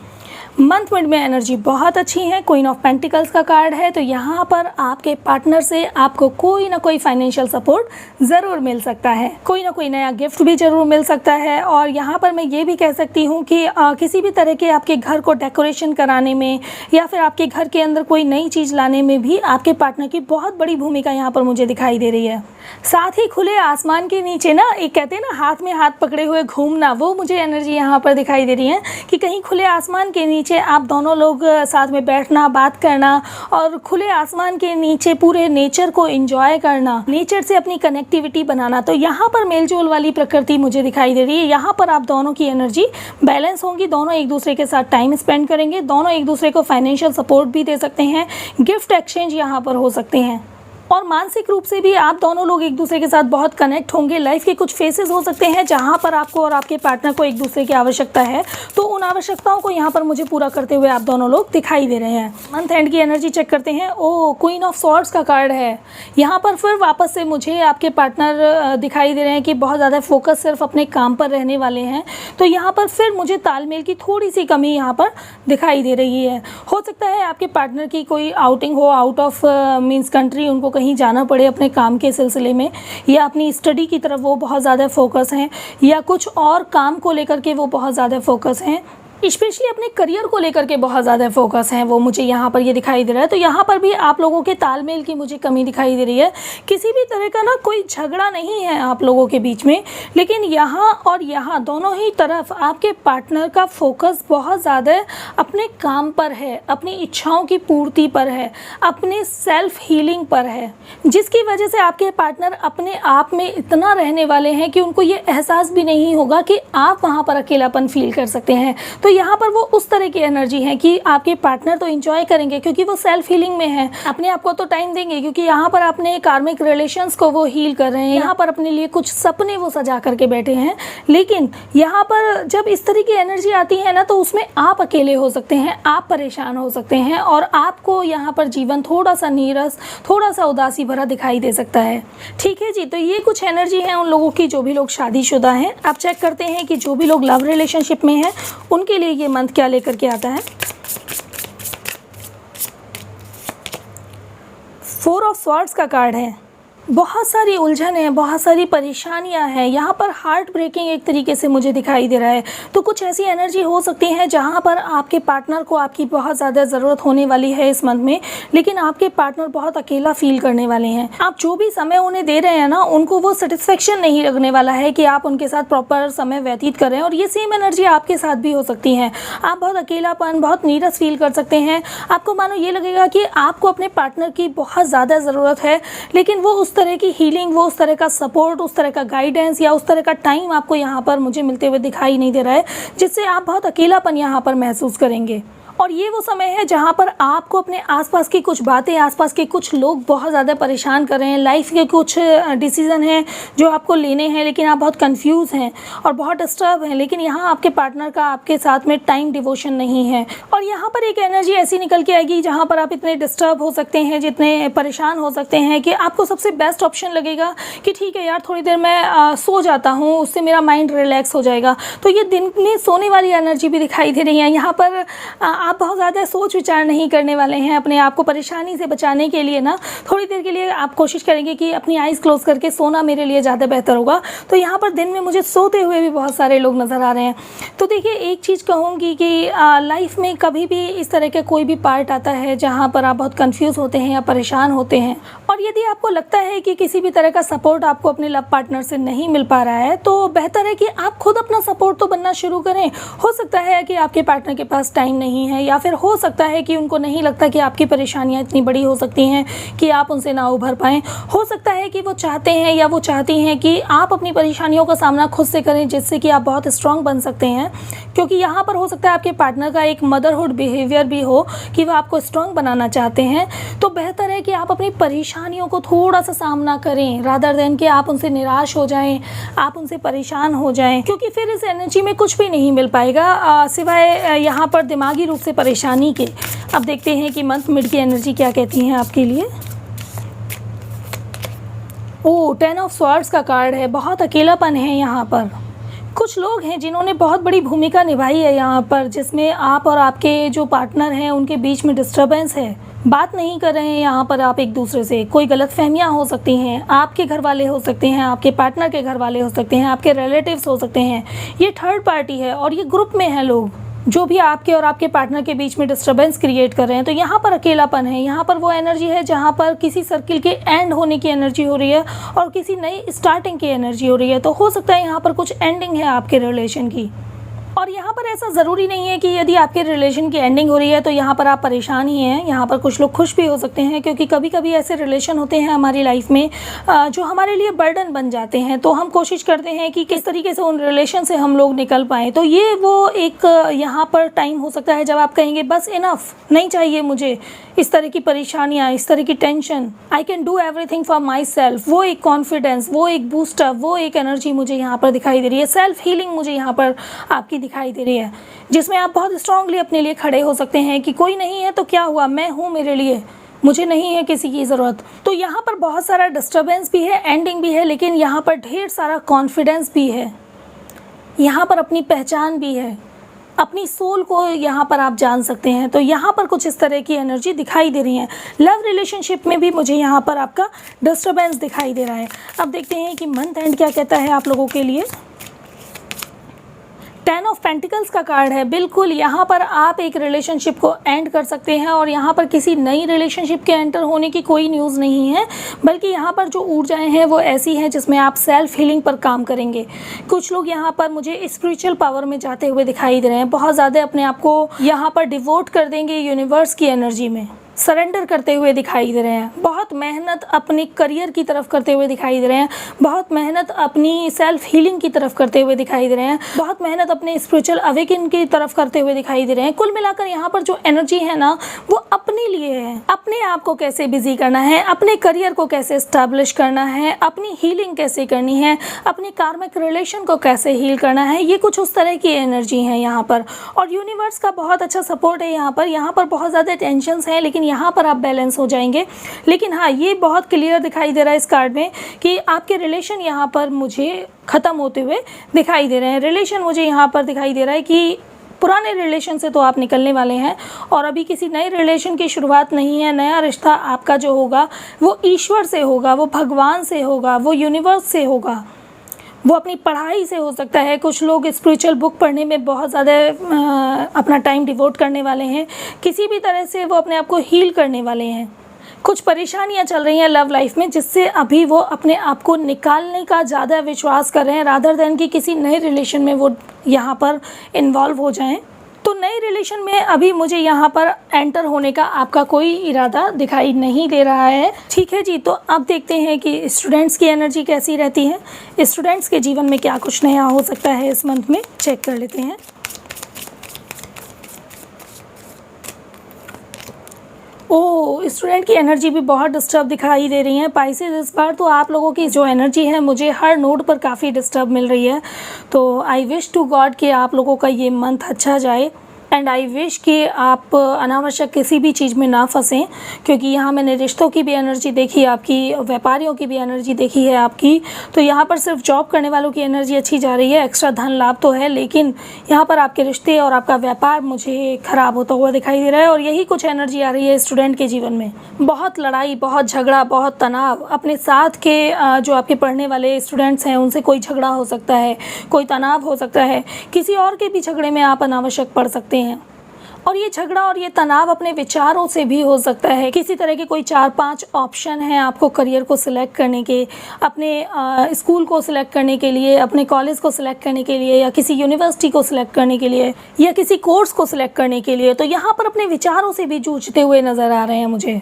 मंथ मिड में एनर्जी बहुत अच्छी है। क्वीन ऑफ पेंटिकल्स का कार्ड है, तो यहाँ पर आपके पार्टनर से आपको कोई ना कोई फाइनेंशियल सपोर्ट ज़रूर मिल सकता है, कोई ना कोई नया गिफ्ट भी ज़रूर मिल सकता है। और यहाँ पर मैं ये भी कह सकती हूँ कि किसी भी तरह के आपके घर को डेकोरेशन कराने में, या फिर आपके घर के अंदर कोई नई चीज़ लाने में भी आपके पार्टनर की बहुत बड़ी भूमिका यहाँ पर मुझे दिखाई दे रही है। साथ ही खुले आसमान के नीचे ना, एक कहते हैं ना हाथ में हाथ पकड़े हुए घूमना, वो मुझे एनर्जी यहाँ पर दिखाई दे रही है कि कहीं खुले आसमान के नीचे आप दोनों लोग साथ में बैठना, बात करना, और खुले आसमान के नीचे पूरे नेचर को एंजॉय करना, नेचर से अपनी कनेक्टिविटी बनाना। तो यहाँ पर मेलजोल वाली प्रकृति मुझे दिखाई दे रही है। यहाँ पर आप दोनों की एनर्जी बैलेंस होंगी, दोनों एक दूसरे के साथ टाइम स्पेंड करेंगे, दोनों एक दूसरे को फाइनेंशियल सपोर्ट भी दे सकते हैं, गिफ्ट एक्सचेंज यहाँ पर हो सकते हैं, और मानसिक रूप से भी आप दोनों लोग एक दूसरे के साथ बहुत कनेक्ट होंगे। लाइफ के कुछ फेसेस हो सकते हैं जहां पर आपको और आपके पार्टनर को एक दूसरे की आवश्यकता है, तो उन आवश्यकताओं को यहां पर मुझे पूरा करते हुए आप दोनों लोग दिखाई दे रहे हैं। मंथ एंड की एनर्जी चेक करते हैं। क्वीन ऑफ स्वॉर्ड्स का कार्ड है। यहाँ पर फिर वापस से मुझे आपके पार्टनर दिखाई दे रहे हैं कि बहुत ज़्यादा फोकस सिर्फ अपने काम पर रहने वाले हैं। तो यहाँ पर फिर मुझे तालमेल की थोड़ी सी कमी यहाँ पर दिखाई दे रही है। हो सकता है आपके पार्टनर की कोई आउटिंग हो, आउट ऑफ मीन्स कंट्री, उनको कहीं जाना पड़े अपने काम के सिलसिले में, या अपनी स्टडी की तरफ वो बहुत ज़्यादा फोकस हैं, या कुछ और काम को लेकर के वो बहुत ज़्यादा फोकस हैं, स्पेशली अपने करियर को लेकर के बहुत ज़्यादा फोकस हैं, वो मुझे यहाँ पर ये दिखाई दे रहा है। तो यहाँ पर भी आप लोगों के तालमेल की मुझे कमी दिखाई दे रही है। किसी भी तरह का ना कोई झगड़ा नहीं है आप लोगों के बीच में, लेकिन यहाँ और यहाँ दोनों ही तरफ आपके पार्टनर का फोकस बहुत ज़्यादा अपने काम पर है, अपनी इच्छाओं की पूर्ति पर है, अपने सेल्फ हीलिंग पर है, जिसकी वजह से आपके पार्टनर अपने आप में इतना रहने वाले हैं कि उनको ये एहसास भी नहीं होगा कि आप वहाँ पर अकेलापन फील कर सकते हैं। तो यहाँ पर वो उस तरह की एनर्जी है कि आपके पार्टनर तो एंजॉय करेंगे क्योंकि वो सेल्फ हीलिंग में है, अपने आप को तो टाइम देंगे क्योंकि यहाँ पर अपने कार्मिक रिलेशंस को वो हील कर रहे हैं, यहाँ पर अपने लिए कुछ सपने वो सजा करके बैठे हैं। लेकिन यहाँ पर जब इस तरह की एनर्जी आती है ना, तो उसमें आप अकेले हो सकते हैं, आप परेशान हो सकते हैं, और आपको यहाँ पर जीवन थोड़ा सा नीरस, थोड़ा सा उदासी भरा दिखाई दे सकता है। ठीक है जी, तो ये कुछ एनर्जी है उन लोगों की जो भी लोग शादीशुदा हैं। आप चेक करते हैं कि जो भी लोग लव रिलेशनशिप में हैं उनके लिए ये मंथ क्या लेकर के आता है। 4 ऑफ स्वॉर्ड्स का कार्ड है। बहुत सारी उलझन है, बहुत सारी परेशानियां हैं, यहाँ पर हार्ट ब्रेकिंग एक तरीके से मुझे दिखाई दे रहा है। तो कुछ ऐसी एनर्जी हो सकती है जहाँ पर आपके पार्टनर को आपकी बहुत ज़्यादा ज़रूरत होने वाली है इस मंथ में, लेकिन आपके पार्टनर बहुत अकेला फील करने वाले हैं। आप जो भी समय उन्हें दे रहे हैं ना, उनको वो सेटिस्फेक्शन नहीं लगने वाला है कि आप उनके साथ प्रॉपर समय व्यतीत कर रहे हैं। और ये सेम एनर्जी आपके साथ भी हो सकती है। आप बहुत अकेलापन, बहुत नीरस फील कर सकते हैं। आपको मानो ये लगेगा कि आपको अपने पार्टनर की बहुत ज़्यादा ज़रूरत है, लेकिन वो उस तरह की हीलिंग, वो उस तरह का सपोर्ट, उस तरह का गाइडेंस या उस तरह का टाइम आपको यहाँ पर मुझे मिलते हुए दिखाई नहीं दे रहा है, जिससे आप बहुत अकेलापन यहाँ पर महसूस करेंगे। और ये वो समय है जहाँ पर आपको अपने आसपास की कुछ बातें, आसपास के कुछ लोग बहुत ज़्यादा परेशान कर रहे हैं। लाइफ के कुछ डिसीज़न हैं जो आपको लेने हैं, लेकिन आप बहुत कंफ्यूज हैं और बहुत डिस्टर्ब हैं। लेकिन यहाँ आपके पार्टनर का आपके साथ में टाइम डिवोशन नहीं है। और यहाँ पर एक एनर्जी ऐसी निकल के आएगी जहाँ पर आप इतने डिस्टर्ब हो सकते हैं, जितने परेशान हो सकते हैं, कि आपको सबसे बेस्ट ऑप्शन लगेगा कि ठीक है यार, थोड़ी देर मैं सो जाता हूँ, उससे मेरा माइंड रिलैक्स हो जाएगा। तो ये दिन में सोने वाली एनर्जी भी दिखाई दे रही है। यहाँ पर आप बहुत ज़्यादा सोच विचार नहीं करने वाले हैं। अपने आप को परेशानी से बचाने के लिए ना, थोड़ी देर के लिए आप कोशिश करेंगे कि अपनी आइज़ क्लोज करके सोना मेरे लिए ज़्यादा बेहतर होगा। तो यहाँ पर दिन में मुझे सोते हुए भी बहुत सारे लोग नज़र आ रहे हैं। तो देखिए, एक चीज़ कहूँगी कि लाइफ में कभी भी इस तरह का कोई भी पार्ट आता है जहाँ पर आप बहुत कन्फ्यूज़ होते हैं या परेशान होते हैं, और यदि आपको लगता है कि किसी भी तरह का सपोर्ट आपको अपने लव पार्टनर से नहीं मिल पा रहा है, तो बेहतर है कि आप खुद अपना सपोर्ट तो बनना शुरू करें। हो सकता है कि आपके पार्टनर के पास टाइम नहीं है, या फिर हो सकता है कि उनको नहीं लगता कि आपकी परेशानियां इतनी बड़ी हो सकती हैं कि आप उनसे ना उभर पाएँ। हो सकता है कि वो चाहते हैं या वो चाहती हैं कि आप अपनी परेशानियों का सामना खुद से करें, जिससे कि आप बहुत स्ट्रांग बन सकते हैं। क्योंकि यहाँ पर हो सकता है आपके पार्टनर का एक मदरहुड बिहेवियर भी हो कि वो आपको स्ट्रांग बनाना चाहते हैं। तो बेहतर है कि आप अपनी परेशानियों को थोड़ा सा सामना करें, रादर देन कि आप उनसे निराश हो जाएं, आप उनसे परेशान हो जाएं, क्योंकि फिर इस एनर्जी में कुछ भी नहीं मिल पाएगा सिवाय यहाँ पर दिमागी रूप से परेशानी के। अब देखते हैं कि मंथ मिड की एनर्जी क्या कहती है आपके लिए। ओह, 10 ऑफ स्वॉर्ड्स का कार्ड है। बहुत अकेलापन है यहाँ पर। कुछ लोग हैं जिन्होंने बहुत बड़ी भूमिका निभाई है यहाँ पर, जिसमें आप और आपके जो पार्टनर हैं उनके बीच में डिस्टर्बेंस है। बात नहीं कर रहे हैं यहाँ पर आप एक दूसरे से। कोई गलतफहमियाँ हो सकती हैं, आपके घर वाले हो सकते हैं, आपके पार्टनर के घर वाले हो सकते हैं, आपके रिलेटिव्स हो सकते हैं। ये थर्ड पार्टी है और ये ग्रुप में है लोग जो भी आपके और आपके पार्टनर के बीच में डिस्टर्बेंस क्रिएट कर रहे हैं। तो यहाँ पर अकेलापन है। यहाँ पर वो एनर्जी है जहाँ पर किसी सर्किल के एंड होने की एनर्जी हो रही है और किसी नई स्टार्टिंग की एनर्जी हो रही है। तो हो सकता है यहाँ पर कुछ एंडिंग है आपके रिलेशन की। और यहाँ पर ऐसा ज़रूरी नहीं है कि यदि आपके रिलेशन की एंडिंग हो रही है तो यहाँ पर आप परेशान ही हैं। यहाँ पर कुछ लोग खुश भी हो सकते हैं, क्योंकि कभी कभी ऐसे रिलेशन होते हैं हमारी लाइफ में जो हमारे लिए बर्डन बन जाते हैं। तो हम कोशिश करते हैं कि किस तरीके से उन रिलेशन से हम लोग निकल पाएँ। तो ये वो एक यहाँ पर टाइम हो सकता है जब आप कहेंगे बस इनफ, नहीं चाहिए मुझे इस तरह की परेशानियाँ, इस तरह की tension. I can do everything for my self. वो एक कॉन्फिडेंस, वो एक बूस्टअप, वो एक एनर्जी मुझे यहाँ पर दिखाई दे रही है। सेल्फ हीलिंग मुझे यहाँ पर आपकी दिखाई दे रही है, जिसमें आप बहुत स्ट्रांगली अपने लिए खड़े हो सकते हैं कि कोई नहीं है तो क्या हुआ, मैं हूँ मेरे लिए, मुझे नहीं है किसी की ज़रूरत। तो यहाँ पर बहुत सारा डिस्टर्बेंस भी है, एंडिंग भी है, लेकिन यहाँ पर ढेर सारा कॉन्फिडेंस भी है। यहाँ पर अपनी पहचान भी है, अपनी सोल को यहाँ पर आप जान सकते हैं। तो यहाँ पर कुछ इस तरह की एनर्जी दिखाई दे रही है। लव रिलेशनशिप में भी मुझे यहाँ पर आपका डिस्टर्बेंस दिखाई दे रहा है। अब देखते हैं कि मंथ एंड क्या कहता है आप लोगों के लिए। 10 ऑफ पेंटिकल्स का कार्ड है। बिल्कुल, यहाँ पर आप एक रिलेशनशिप को एंड कर सकते हैं और यहाँ पर किसी नई रिलेशनशिप के एंटर होने की कोई न्यूज़ नहीं है, बल्कि यहाँ पर जो ऊर्जाएं हैं वो ऐसी हैं जिसमें आप सेल्फ हीलिंग पर काम करेंगे। कुछ लोग यहाँ पर मुझे स्पिरिचुअल पावर में जाते हुए दिखाई दे रहे हैं। बहुत ज़्यादा अपने आप को यहाँ पर डिवोट कर देंगे यूनिवर्स की एनर्जी में, सरेंडर करते हुए दिखाई दे रहे हैं। बहुत मेहनत अपने करियर की तरफ करते हुए दिखाई दे रहे हैं। बहुत मेहनत अपनी सेल्फ हीलिंग की तरफ करते हुए दिखाई दे रहे हैं। बहुत मेहनत अपने स्पिरिचुअल अवेकन की तरफ करते हुए दिखाई दे रहे हैं। कुल मिलाकर यहाँ पर जो एनर्जी है ना, वो अपने लिए है। अपने आप को कैसे बिजी करना है, अपने करियर को कैसे स्टैब्लिश करना है, अपनी हीलिंग कैसे करनी है, अपने कार्मिक रिलेशन को कैसे हील करना है, ये कुछ उस तरह की एनर्जी है यहाँ पर। और यूनिवर्स का बहुत अच्छा सपोर्ट है यहाँ पर। यहाँ पर बहुत ज़्यादा टेंशन्स हैं, लेकिन यहाँ पर आप बैलेंस हो जाएंगे। लेकिन हाँ, ये बहुत क्लियर दिखाई दे रहा है इस कार्ड में कि आपके रिलेशन यहाँ पर मुझे ख़त्म होते हुए दिखाई दे रहे हैं। रिलेशन मुझे यहाँ पर दिखाई दे रहा है कि पुराने रिलेशन से तो आप निकलने वाले हैं और अभी किसी नए रिलेशन की शुरुआत नहीं है। नया रिश्ता आपका जो होगा वो ईश्वर से होगा, वो भगवान से होगा, वो यूनिवर्स से होगा, वो अपनी पढ़ाई से हो सकता है। कुछ लोग स्पिरिचुअल बुक पढ़ने में बहुत ज़्यादा अपना टाइम डिवोट करने वाले हैं। किसी भी तरह से वो अपने आप को हील करने वाले हैं। कुछ परेशानियां चल रही हैं लव लाइफ में, जिससे अभी वो अपने आप को निकालने का ज़्यादा विश्वास कर रहे हैं रादर देन कि किसी नए रिलेशन में वो यहाँ पर इन्वॉल्व हो जाएं। तो नए रिलेशन में अभी मुझे यहाँ पर एंटर होने का आपका कोई इरादा दिखाई नहीं दे रहा है। ठीक है जी, तो अब देखते हैं कि स्टूडेंट्स की एनर्जी कैसी रहती है। स्टूडेंट्स के जीवन में क्या कुछ नया हो सकता है इस मंथ में, चेक कर लेते हैं। स्टूडेंट की एनर्जी भी बहुत डिस्टर्ब दिखाई दे रही है पाइसेस। इस बार तो आप लोगों की जो एनर्जी है मुझे हर नोड पर काफ़ी डिस्टर्ब मिल रही है। तो आई विश टू गॉड कि आप लोगों का ये मंथ अच्छा जाए एंड आई विश कि आप अनावश्यक किसी भी चीज़ में ना फंसें, क्योंकि यहाँ मैंने रिश्तों की भी एनर्जी देखी, आपकी व्यापारियों की भी एनर्जी देखी है आपकी। तो यहाँ पर सिर्फ जॉब करने वालों की एनर्जी अच्छी जा रही है, एक्स्ट्रा धन लाभ तो है, लेकिन यहाँ पर आपके रिश्ते और आपका व्यापार मुझे ख़राब होता हुआ दिखाई दे रहा है। और यही कुछ एनर्जी आ रही है स्टूडेंट के जीवन में। बहुत लड़ाई, बहुत झगड़ा, बहुत तनाव। अपने साथ के जो आपके पढ़ने वाले स्टूडेंट्स हैं उनसे कोई झगड़ा हो सकता है, कोई तनाव हो सकता है, किसी और के भी झगड़े में आप अनावश्यक पड़ सकते हैं। और ये झगड़ा और ये तनाव अपने विचारों से भी हो सकता है। किसी तरह के कोई 4-5 ऑप्शन हैं आपको करियर को सिलेक्ट करने के, अपने स्कूल को सिलेक्ट करने के लिए, अपने कॉलेज को सिलेक्ट करने के लिए, या किसी यूनिवर्सिटी को सिलेक्ट करने के लिए, या किसी कोर्स को सिलेक्ट करने के लिए। तो यहाँ पर अपने विचारों से भी जूझते हुए नज़र आ रहे हैं मुझे।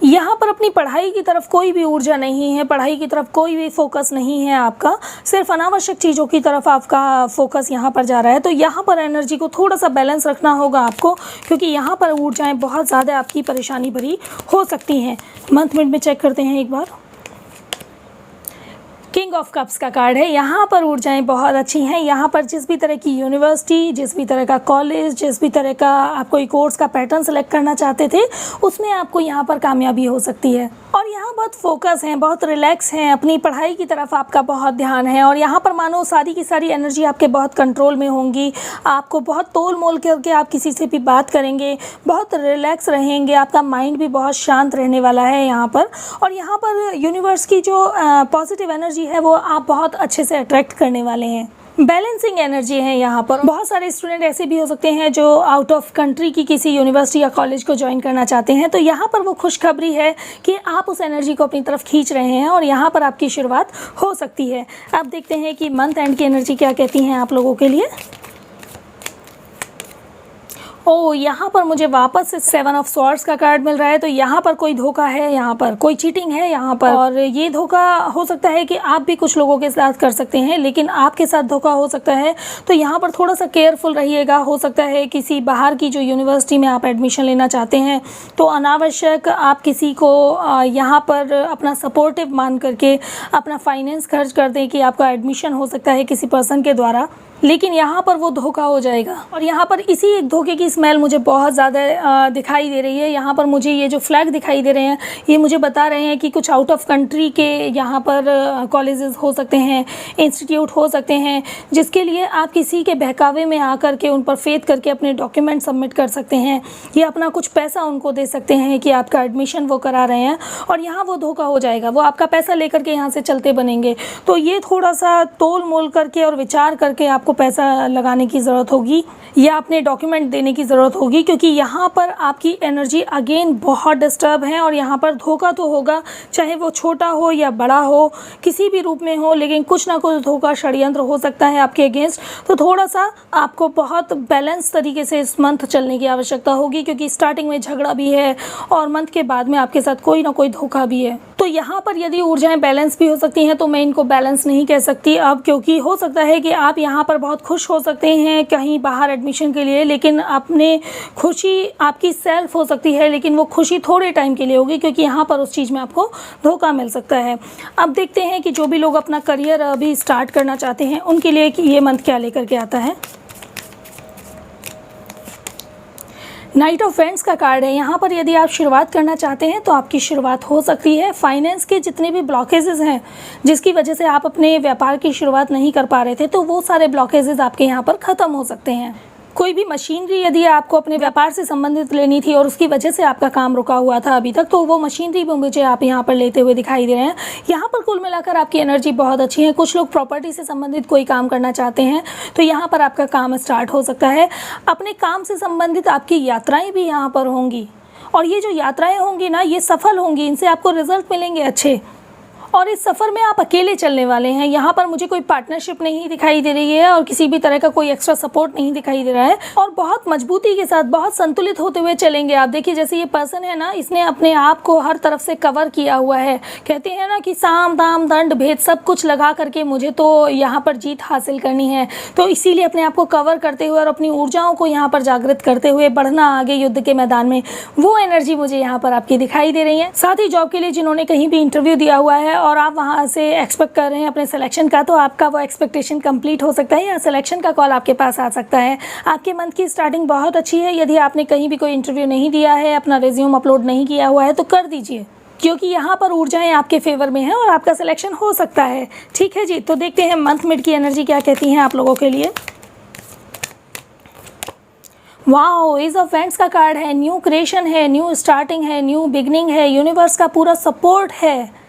यहाँ पर अपनी पढ़ाई की तरफ कोई भी ऊर्जा नहीं है, पढ़ाई की तरफ कोई भी फोकस नहीं है आपका, सिर्फ अनावश्यक चीज़ों की तरफ आपका फोकस यहाँ पर जा रहा है। तो यहाँ पर एनर्जी को थोड़ा सा बैलेंस रखना होगा आपको, क्योंकि यहाँ पर ऊर्जाएं बहुत ज़्यादा आपकी परेशानी भरी हो सकती हैं। मंथ मिड में चेक करते हैं एक बार। किंग ऑफ कप्स का कार्ड है। यहाँ पर ऊर्जाएं बहुत अच्छी हैं। यहाँ पर जिस भी तरह की यूनिवर्सिटी, जिस भी तरह का कॉलेज, जिस भी तरह का आप कोई कोर्स का पैटर्न सेलेक्ट करना चाहते थे, उसमें आपको यहाँ पर कामयाबी हो सकती है। और यहाँ बहुत फोकस है, बहुत रिलैक्स हैं, अपनी पढ़ाई की तरफ आपका बहुत ध्यान है। और यहाँ पर मानो सारी की सारी एनर्जी आपके बहुत कंट्रोल में होंगी। आपको बहुत तोल मोल करके आप किसी से भी बात करेंगे, बहुत रिलैक्स रहेंगे, आपका माइंड भी बहुत शांत रहने वाला है यहाँ पर। और यहाँ पर यूनिवर्स की जो पॉजिटिव एनर्जी है वो आप बहुत अच्छे से अट्रैक्ट करने वाले हैं। बैलेंसिंग एनर्जी है यहाँ पर। बहुत सारे स्टूडेंट ऐसे भी हो सकते हैं जो आउट ऑफ कंट्री की किसी यूनिवर्सिटी या कॉलेज को ज्वाइन करना चाहते हैं। तो यहाँ पर वो खुशखबरी है कि आप उस एनर्जी को अपनी तरफ खींच रहे हैं और यहाँ पर आपकी शुरुआत हो सकती है। अब देखते हैं कि मंथ एंड की एनर्जी क्या कहती हैं आप लोगों के लिए। यहाँ पर मुझे वापस से 7 ऑफ स्वॉर्ड्स का कार्ड मिल रहा है। तो यहाँ पर कोई धोखा है, यहाँ पर कोई चीटिंग है यहाँ पर। और ये धोखा हो सकता है कि आप भी कुछ लोगों के साथ कर सकते हैं, लेकिन आपके साथ धोखा हो सकता है। तो यहाँ पर थोड़ा सा केयरफुल रहिएगा। हो सकता है किसी बाहर की जो यूनिवर्सिटी में आप एडमिशन लेना चाहते हैं, तो अनावश्यक आप किसी को यहाँ पर अपना सपोर्टिव मान करके अपना फाइनेंस खर्च कर दें कि आपका एडमिशन हो सकता है किसी पर्सन के द्वारा, लेकिन यहाँ पर वो धोखा हो जाएगा। और यहाँ पर इसी एक धोखे की स्मेल मुझे बहुत ज़्यादा दिखाई दे रही है। यहाँ पर मुझे ये जो फ्लैग दिखाई दे रहे हैं ये मुझे बता रहे हैं कि कुछ आउट ऑफ कंट्री के यहाँ पर कॉलेजेस हो सकते हैं, इंस्टीट्यूट हो सकते हैं, जिसके लिए आप किसी के बहकावे में आकर के उन पर फेथ करके अपने डॉक्यूमेंट सबमिट कर सकते हैं या अपना कुछ पैसा उनको दे सकते हैं कि आपका एडमिशन वो करा रहे हैं, और यहाँ वो धोखा हो जाएगा। वो आपका पैसा लेकर के यहाँ से चलते बनेंगे। तो ये थोड़ा सा तोल मोल करके और विचार करके आपको पैसा लगाने की ज़रूरत होगी या अपने डॉक्यूमेंट देने की ज़रूरत होगी, क्योंकि यहाँ पर आपकी एनर्जी अगेन बहुत डिस्टर्ब है। और यहाँ पर धोखा तो होगा, चाहे वो छोटा हो या बड़ा हो, किसी भी रूप में हो, लेकिन कुछ ना कुछ धोखा षड्यंत्र हो सकता है आपके अगेंस्ट। तो थोड़ा सा आपको बहुत बैलेंस तरीके से इस मंथ चलने की आवश्यकता होगी, क्योंकि स्टार्टिंग में झगड़ा भी है और मंथ के बाद में आपके साथ कोई ना कोई धोखा भी है। तो यहाँ पर यदि ऊर्जाएं बैलेंस भी हो सकती हैं, तो मैं इनको बैलेंस नहीं कह सकती अब, क्योंकि हो सकता है कि आप यहाँ पर बहुत खुश हो सकते हैं कहीं बाहर एडमिशन के लिए, लेकिन अपने खुशी आपकी सेल्फ हो सकती है, लेकिन वो खुशी थोड़े टाइम के लिए होगी, क्योंकि यहाँ पर उस चीज़ में आपको धोखा मिल सकता है। अब देखते हैं कि जो भी लोग अपना करियर अभी स्टार्ट करना चाहते हैं उनके लिए कि ये मंथ क्या लेकर के आता है। नाइट ऑफ फ्रेंड्स का कार्ड है। यहाँ पर यदि आप शुरुआत करना चाहते हैं तो आपकी शुरुआत हो सकती है। फाइनेंस के जितने भी ब्लॉकेजेस हैं जिसकी वजह से आप अपने व्यापार की शुरुआत नहीं कर पा रहे थे, तो वो सारे ब्लॉकेजेस आपके यहाँ पर ख़त्म हो सकते हैं। कोई भी मशीनरी यदि आपको अपने व्यापार से संबंधित लेनी थी और उसकी वजह से आपका काम रुका हुआ था अभी तक, तो वो मशीनरी भी मुझे आप यहाँ पर लेते हुए दिखाई दे रहे हैं। यहाँ पर कुल मिलाकर आपकी एनर्जी बहुत अच्छी है। कुछ लोग प्रॉपर्टी से संबंधित कोई काम करना चाहते हैं तो यहाँ पर आपका काम स्टार्ट हो सकता है। अपने काम से संबंधित आपकी यात्राएँ भी यहाँ पर होंगी और ये जो यात्राएँ होंगी ना, ये सफल होंगी, इनसे आपको रिजल्ट मिलेंगे अच्छे। और इस सफ़र में आप अकेले चलने वाले हैं। यहाँ पर मुझे कोई पार्टनरशिप नहीं दिखाई दे रही है और किसी भी तरह का कोई एक्स्ट्रा सपोर्ट नहीं दिखाई दे रहा है और बहुत मजबूती के साथ बहुत संतुलित होते हुए चलेंगे आप। देखिए जैसे ये पर्सन है ना, इसने अपने आप को हर तरफ से कवर किया हुआ है। कहते हैं ना कि साम दाम दंड भेद सब कुछ लगा करके मुझे तो यहाँ पर जीत हासिल करनी है, तो इसीलिए अपने आप को कवर करते हुए और अपनी ऊर्जाओं को यहाँ पर जागृत करते हुए बढ़ना आगे युद्ध के मैदान में, वो एनर्जी मुझे यहाँ पर आपकी दिखाई दे रही है। साथ ही जॉब के लिए जिन्होंने कहीं भी इंटरव्यू दिया हुआ है और आप वहाँ से एक्सपेक्ट कर रहे हैं अपने सिलेक्शन का, तो आपका वो एक्सपेक्टेशन कंप्लीट हो सकता है या सिलेक्शन का कॉल आपके पास आ सकता है। आपके मंथ की स्टार्टिंग बहुत अच्छी है। यदि आपने कहीं भी कोई इंटरव्यू नहीं दिया है, अपना रिज्यूम अपलोड नहीं किया हुआ है, तो कर दीजिए, क्योंकि यहाँ पर ऊर्जाएं आपके फेवर में हैं और आपका सिलेक्शन हो सकता है। ठीक है जी, तो देखते हैं मंथ मिड की एनर्जी क्या कहती हैं आप लोगों के लिए। वाओ, एज ऑफ वैंड्स का कार्ड है। न्यू क्रिएशन है, न्यू स्टार्टिंग है, न्यू बिगनिंग है, यूनिवर्स का पूरा सपोर्ट है।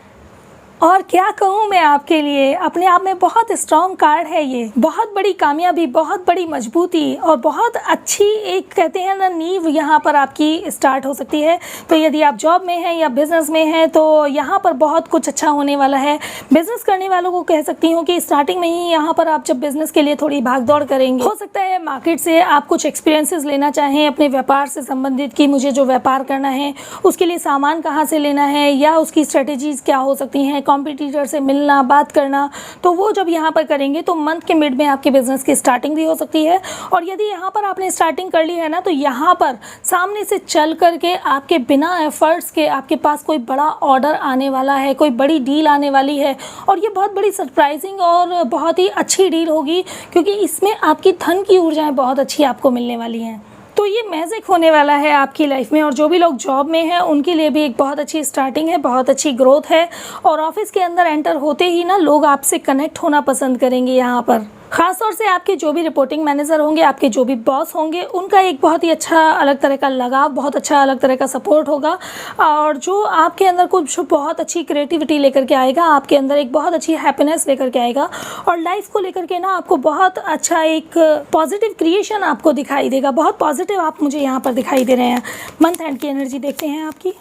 और क्या कहूँ मैं आपके लिए, अपने आप में बहुत स्ट्रॉन्ग कार्ड है ये। बहुत बड़ी कामयाबी, बहुत बड़ी मजबूती और बहुत अच्छी एक कहते हैं ना नींव यहाँ पर आपकी स्टार्ट हो सकती है। तो यदि आप जॉब में हैं या बिज़नेस में हैं तो यहाँ पर बहुत कुछ अच्छा होने वाला है। बिज़नेस करने वालों को कह सकती हूँ कि स्टार्टिंग में ही यहाँ पर आप जब बिज़नेस के लिए थोड़ी भागदौड़ करेंगे, हो सकता है मार्केट से आप कुछ एक्सपीरियंसेस लेना चाहें अपने व्यापार से संबंधित, कि मुझे जो व्यापार करना है उसके लिए सामान कहाँ से लेना है या उसकी स्ट्रेटेजीज़ क्या हो सकती हैं, कॉम्पिटिटर से मिलना, बात करना। तो वो जब यहाँ पर करेंगे तो मंथ के मिड में आपके बिजनेस की स्टार्टिंग भी हो सकती है। और यदि यहाँ पर आपने स्टार्टिंग कर ली है ना, तो यहाँ पर सामने से चल करके आपके बिना एफर्ट्स के आपके पास कोई बड़ा ऑर्डर आने वाला है, कोई बड़ी डील आने वाली है। और ये बहुत बड़ी सरप्राइजिंग और बहुत ही अच्छी डील होगी, क्योंकि इसमें आपकी धन की ऊर्जाएं बहुत अच्छी आपको मिलने वाली हैं। तो ये मैजिक होने वाला है आपकी लाइफ में। और जो भी लोग जॉब में हैं उनके लिए भी एक बहुत अच्छी स्टार्टिंग है, बहुत अच्छी ग्रोथ है। और ऑफिस के अंदर एंटर होते ही ना लोग आपसे कनेक्ट होना पसंद करेंगे यहाँ पर। ख़ासतौर से आपके जो भी रिपोर्टिंग मैनेजर होंगे, आपके जो भी बॉस होंगे, उनका एक बहुत ही अच्छा अलग तरह का लगाव, बहुत अच्छा अलग तरह का सपोर्ट होगा। और जो आपके अंदर कुछ बहुत अच्छी क्रिएटिविटी लेकर के आएगा, आपके अंदर एक बहुत अच्छी हैप्पीनेस लेकर के आएगा। और लाइफ को लेकर के ना आपको बहुत अच्छा एक पॉजिटिव क्रिएशन आपको दिखाई देगा। बहुत पॉजिटिव आप मुझे यहाँ पर दिखाई दे रहे हैं। मंथ एंड की एनर्जी देखते हैं आपकी।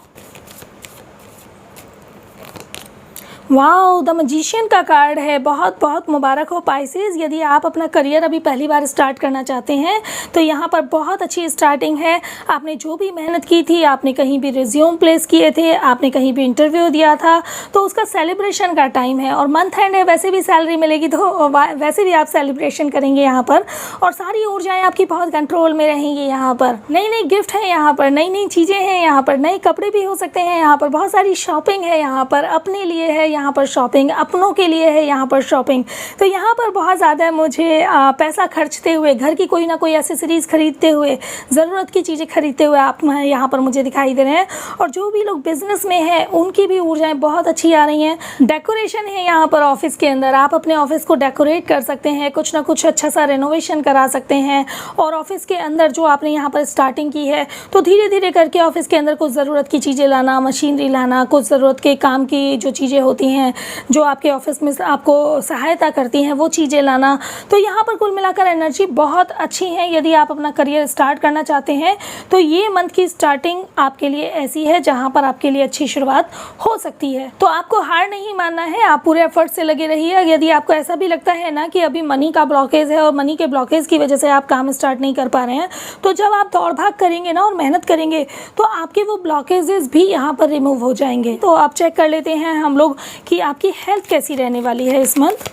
वाओ, द मैजिशियन का कार्ड है। बहुत बहुत मुबारक हो पाइसेस। यदि आप अपना करियर अभी पहली बार स्टार्ट करना चाहते हैं तो यहाँ पर बहुत अच्छी स्टार्टिंग है। आपने जो भी मेहनत की थी, आपने कहीं भी रिज्यूम प्लेस किए थे, आपने कहीं भी इंटरव्यू दिया था, तो उसका सेलिब्रेशन का टाइम है। और मंथ एंड है, वैसे भी सैलरी मिलेगी तो वैसे भी आप सेलिब्रेशन करेंगे यहाँ पर। और सारी ऊर्जाएँ आपकी बहुत कंट्रोल में रहेंगी। यहाँ पर नई नई गिफ्ट है, यहाँ पर नई नई चीज़ें हैं, यहाँ पर नए कपड़े भी हो सकते हैं, यहाँ पर बहुत सारी शॉपिंग है, यहाँ पर अपने लिए है, यहाँ पर शॉपिंग अपनों के लिए है, यहाँ पर शॉपिंग। तो यहाँ पर बहुत ज़्यादा मुझे पैसा खर्चते हुए, घर की कोई ना कोई एसेसरीज़ खरीदते हुए, ज़रूरत की चीज़ें खरीदते हुए आप यहाँ पर मुझे दिखाई दे रहे हैं। और जो भी लोग बिज़नेस में हैं उनकी भी ऊर्जाएँ बहुत अच्छी आ रही हैं। डेकोरेशन है यहाँ पर ऑफिस के अंदर, आप अपने ऑफिस को डेकोरेट कर सकते हैं, कुछ ना कुछ अच्छा सा रेनोवेशन करा सकते हैं। और ऑफिस के अंदर जो आपने यहाँ पर स्टार्टिंग की है, तो धीरे धीरे करके ऑफिस के अंदर कुछ ज़रूरत की चीज़ें लाना, मशीनरी लाना, कुछ ज़रूरत के काम की जो चीज़ें होती हैं जो आपके ऑफिस में आपको सहायता करती हैं, वो चीज़ें लाना। तो यहाँ पर कुल मिलाकर एनर्जी बहुत अच्छी है। यदि आप अपना करियर स्टार्ट करना चाहते हैं तो ये मंथ की स्टार्टिंग आपके लिए ऐसी है जहाँ पर आपके लिए अच्छी शुरुआत हो सकती है। तो आपको हार नहीं मानना है, आप पूरे एफर्ट से लगे रहिए। यदि आपको ऐसा भी लगता है ना कि अभी मनी का ब्लॉकेज है और मनी के ब्लॉकेज की वजह से आप काम स्टार्ट नहीं कर पा रहे हैं, तो जब आप दौड़ भाग करेंगे ना और मेहनत करेंगे तो आपके वो ब्लॉकेजेस भी यहाँ पर रिमूव हो जाएंगे। तो आप चेक कर लेते हैं हम लोग कि आपकी हेल्थ कैसी रहने वाली है इस मंथ।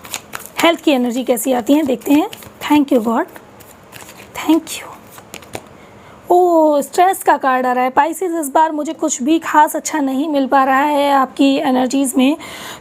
हेल्थ की एनर्जी कैसी आती है देखते हैं। Thank you god, thank you. Oh, stress का कार्ड आ रहा है पाइसेस। इस बार मुझे कुछ भी खास अच्छा नहीं मिल पा रहा है आपकी एनर्जीज़ में,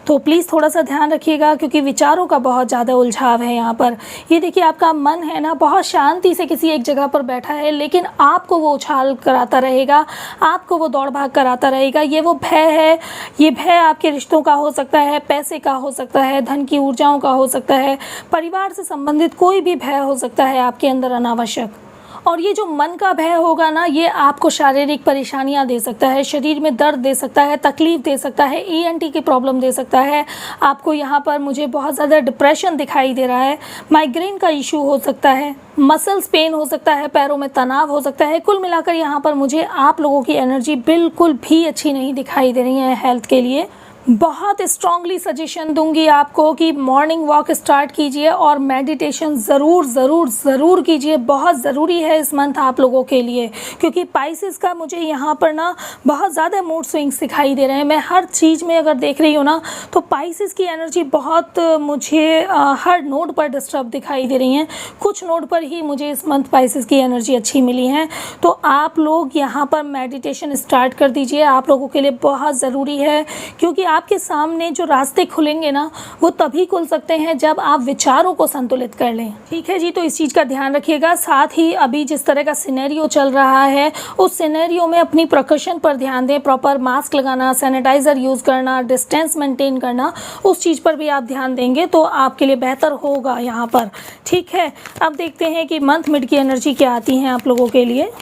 तो प्लीज़ थोड़ा सा ध्यान रखिएगा, क्योंकि विचारों का बहुत ज़्यादा उलझाव है यहाँ पर। ये देखिए, आपका मन है ना बहुत शांति से किसी एक जगह पर बैठा है, लेकिन आपको वो उछाल कराता रहेगा, आपको वो दौड़ भाग कराता रहेगा। ये वो भय है, ये भय आपके रिश्तों का हो सकता है, पैसे का हो सकता है, धन की ऊर्जाओं का हो सकता है, परिवार से संबंधित कोई भी भय हो सकता है आपके अंदर अनावश्यक। और ये जो मन का भय होगा ना, ये आपको शारीरिक परेशानियां दे सकता है, शरीर में दर्द दे सकता है, तकलीफ दे सकता है, ईएनटी की प्रॉब्लम दे सकता है आपको। यहाँ पर मुझे बहुत ज़्यादा डिप्रेशन दिखाई दे रहा है, माइग्रेन का इशू हो सकता है, मसल्स पेन हो सकता है, पैरों में तनाव हो सकता है। कुल मिलाकर यहाँ पर मुझे आप लोगों की एनर्जी बिल्कुल भी अच्छी नहीं दिखाई दे रही है हेल्थ के लिए। बहुत स्ट्रांगली सजेशन दूंगी आपको कि मॉर्निंग वॉक स्टार्ट कीजिए और मेडिटेशन ज़रूर ज़रूर ज़रूर कीजिए। बहुत ज़रूरी है इस मंथ आप लोगों के लिए, क्योंकि पाइसेस का मुझे यहाँ पर ना बहुत ज़्यादा मूड स्विंग्स दिखाई दे रहे हैं। मैं हर चीज़ में अगर देख रही हूँ ना, तो पाइसेस की एनर्जी बहुत मुझे हर नोड पर डिस्टर्ब दिखाई दे रही हैं। कुछ नोड पर ही मुझे इस मंथ पाइसेस की एनर्जी अच्छी मिली है। तो आप लोग यहाँ पर मेडिटेशन स्टार्ट कर दीजिए, आप लोगों के लिए बहुत ज़रूरी है, क्योंकि आपके सामने जो रास्ते खुलेंगे ना, वो तभी खुल सकते हैं जब आप विचारों को संतुलित कर लें। ठीक है जी, तो इस चीज़ का ध्यान रखिएगा। साथ ही अभी जिस तरह का सिनेरियो चल रहा है, उस सिनेरियो में अपनी प्रिकॉशन पर ध्यान दें। प्रॉपर मास्क लगाना, सैनिटाइज़र यूज़ करना, डिस्टेंस मेंटेन करना, उस चीज़ पर भी आप ध्यान देंगे तो आपके लिए बेहतर होगा यहाँ पर। ठीक है, अब देखते हैं कि मंथ मिड की एनर्जी क्या आती है आप लोगों के लिए।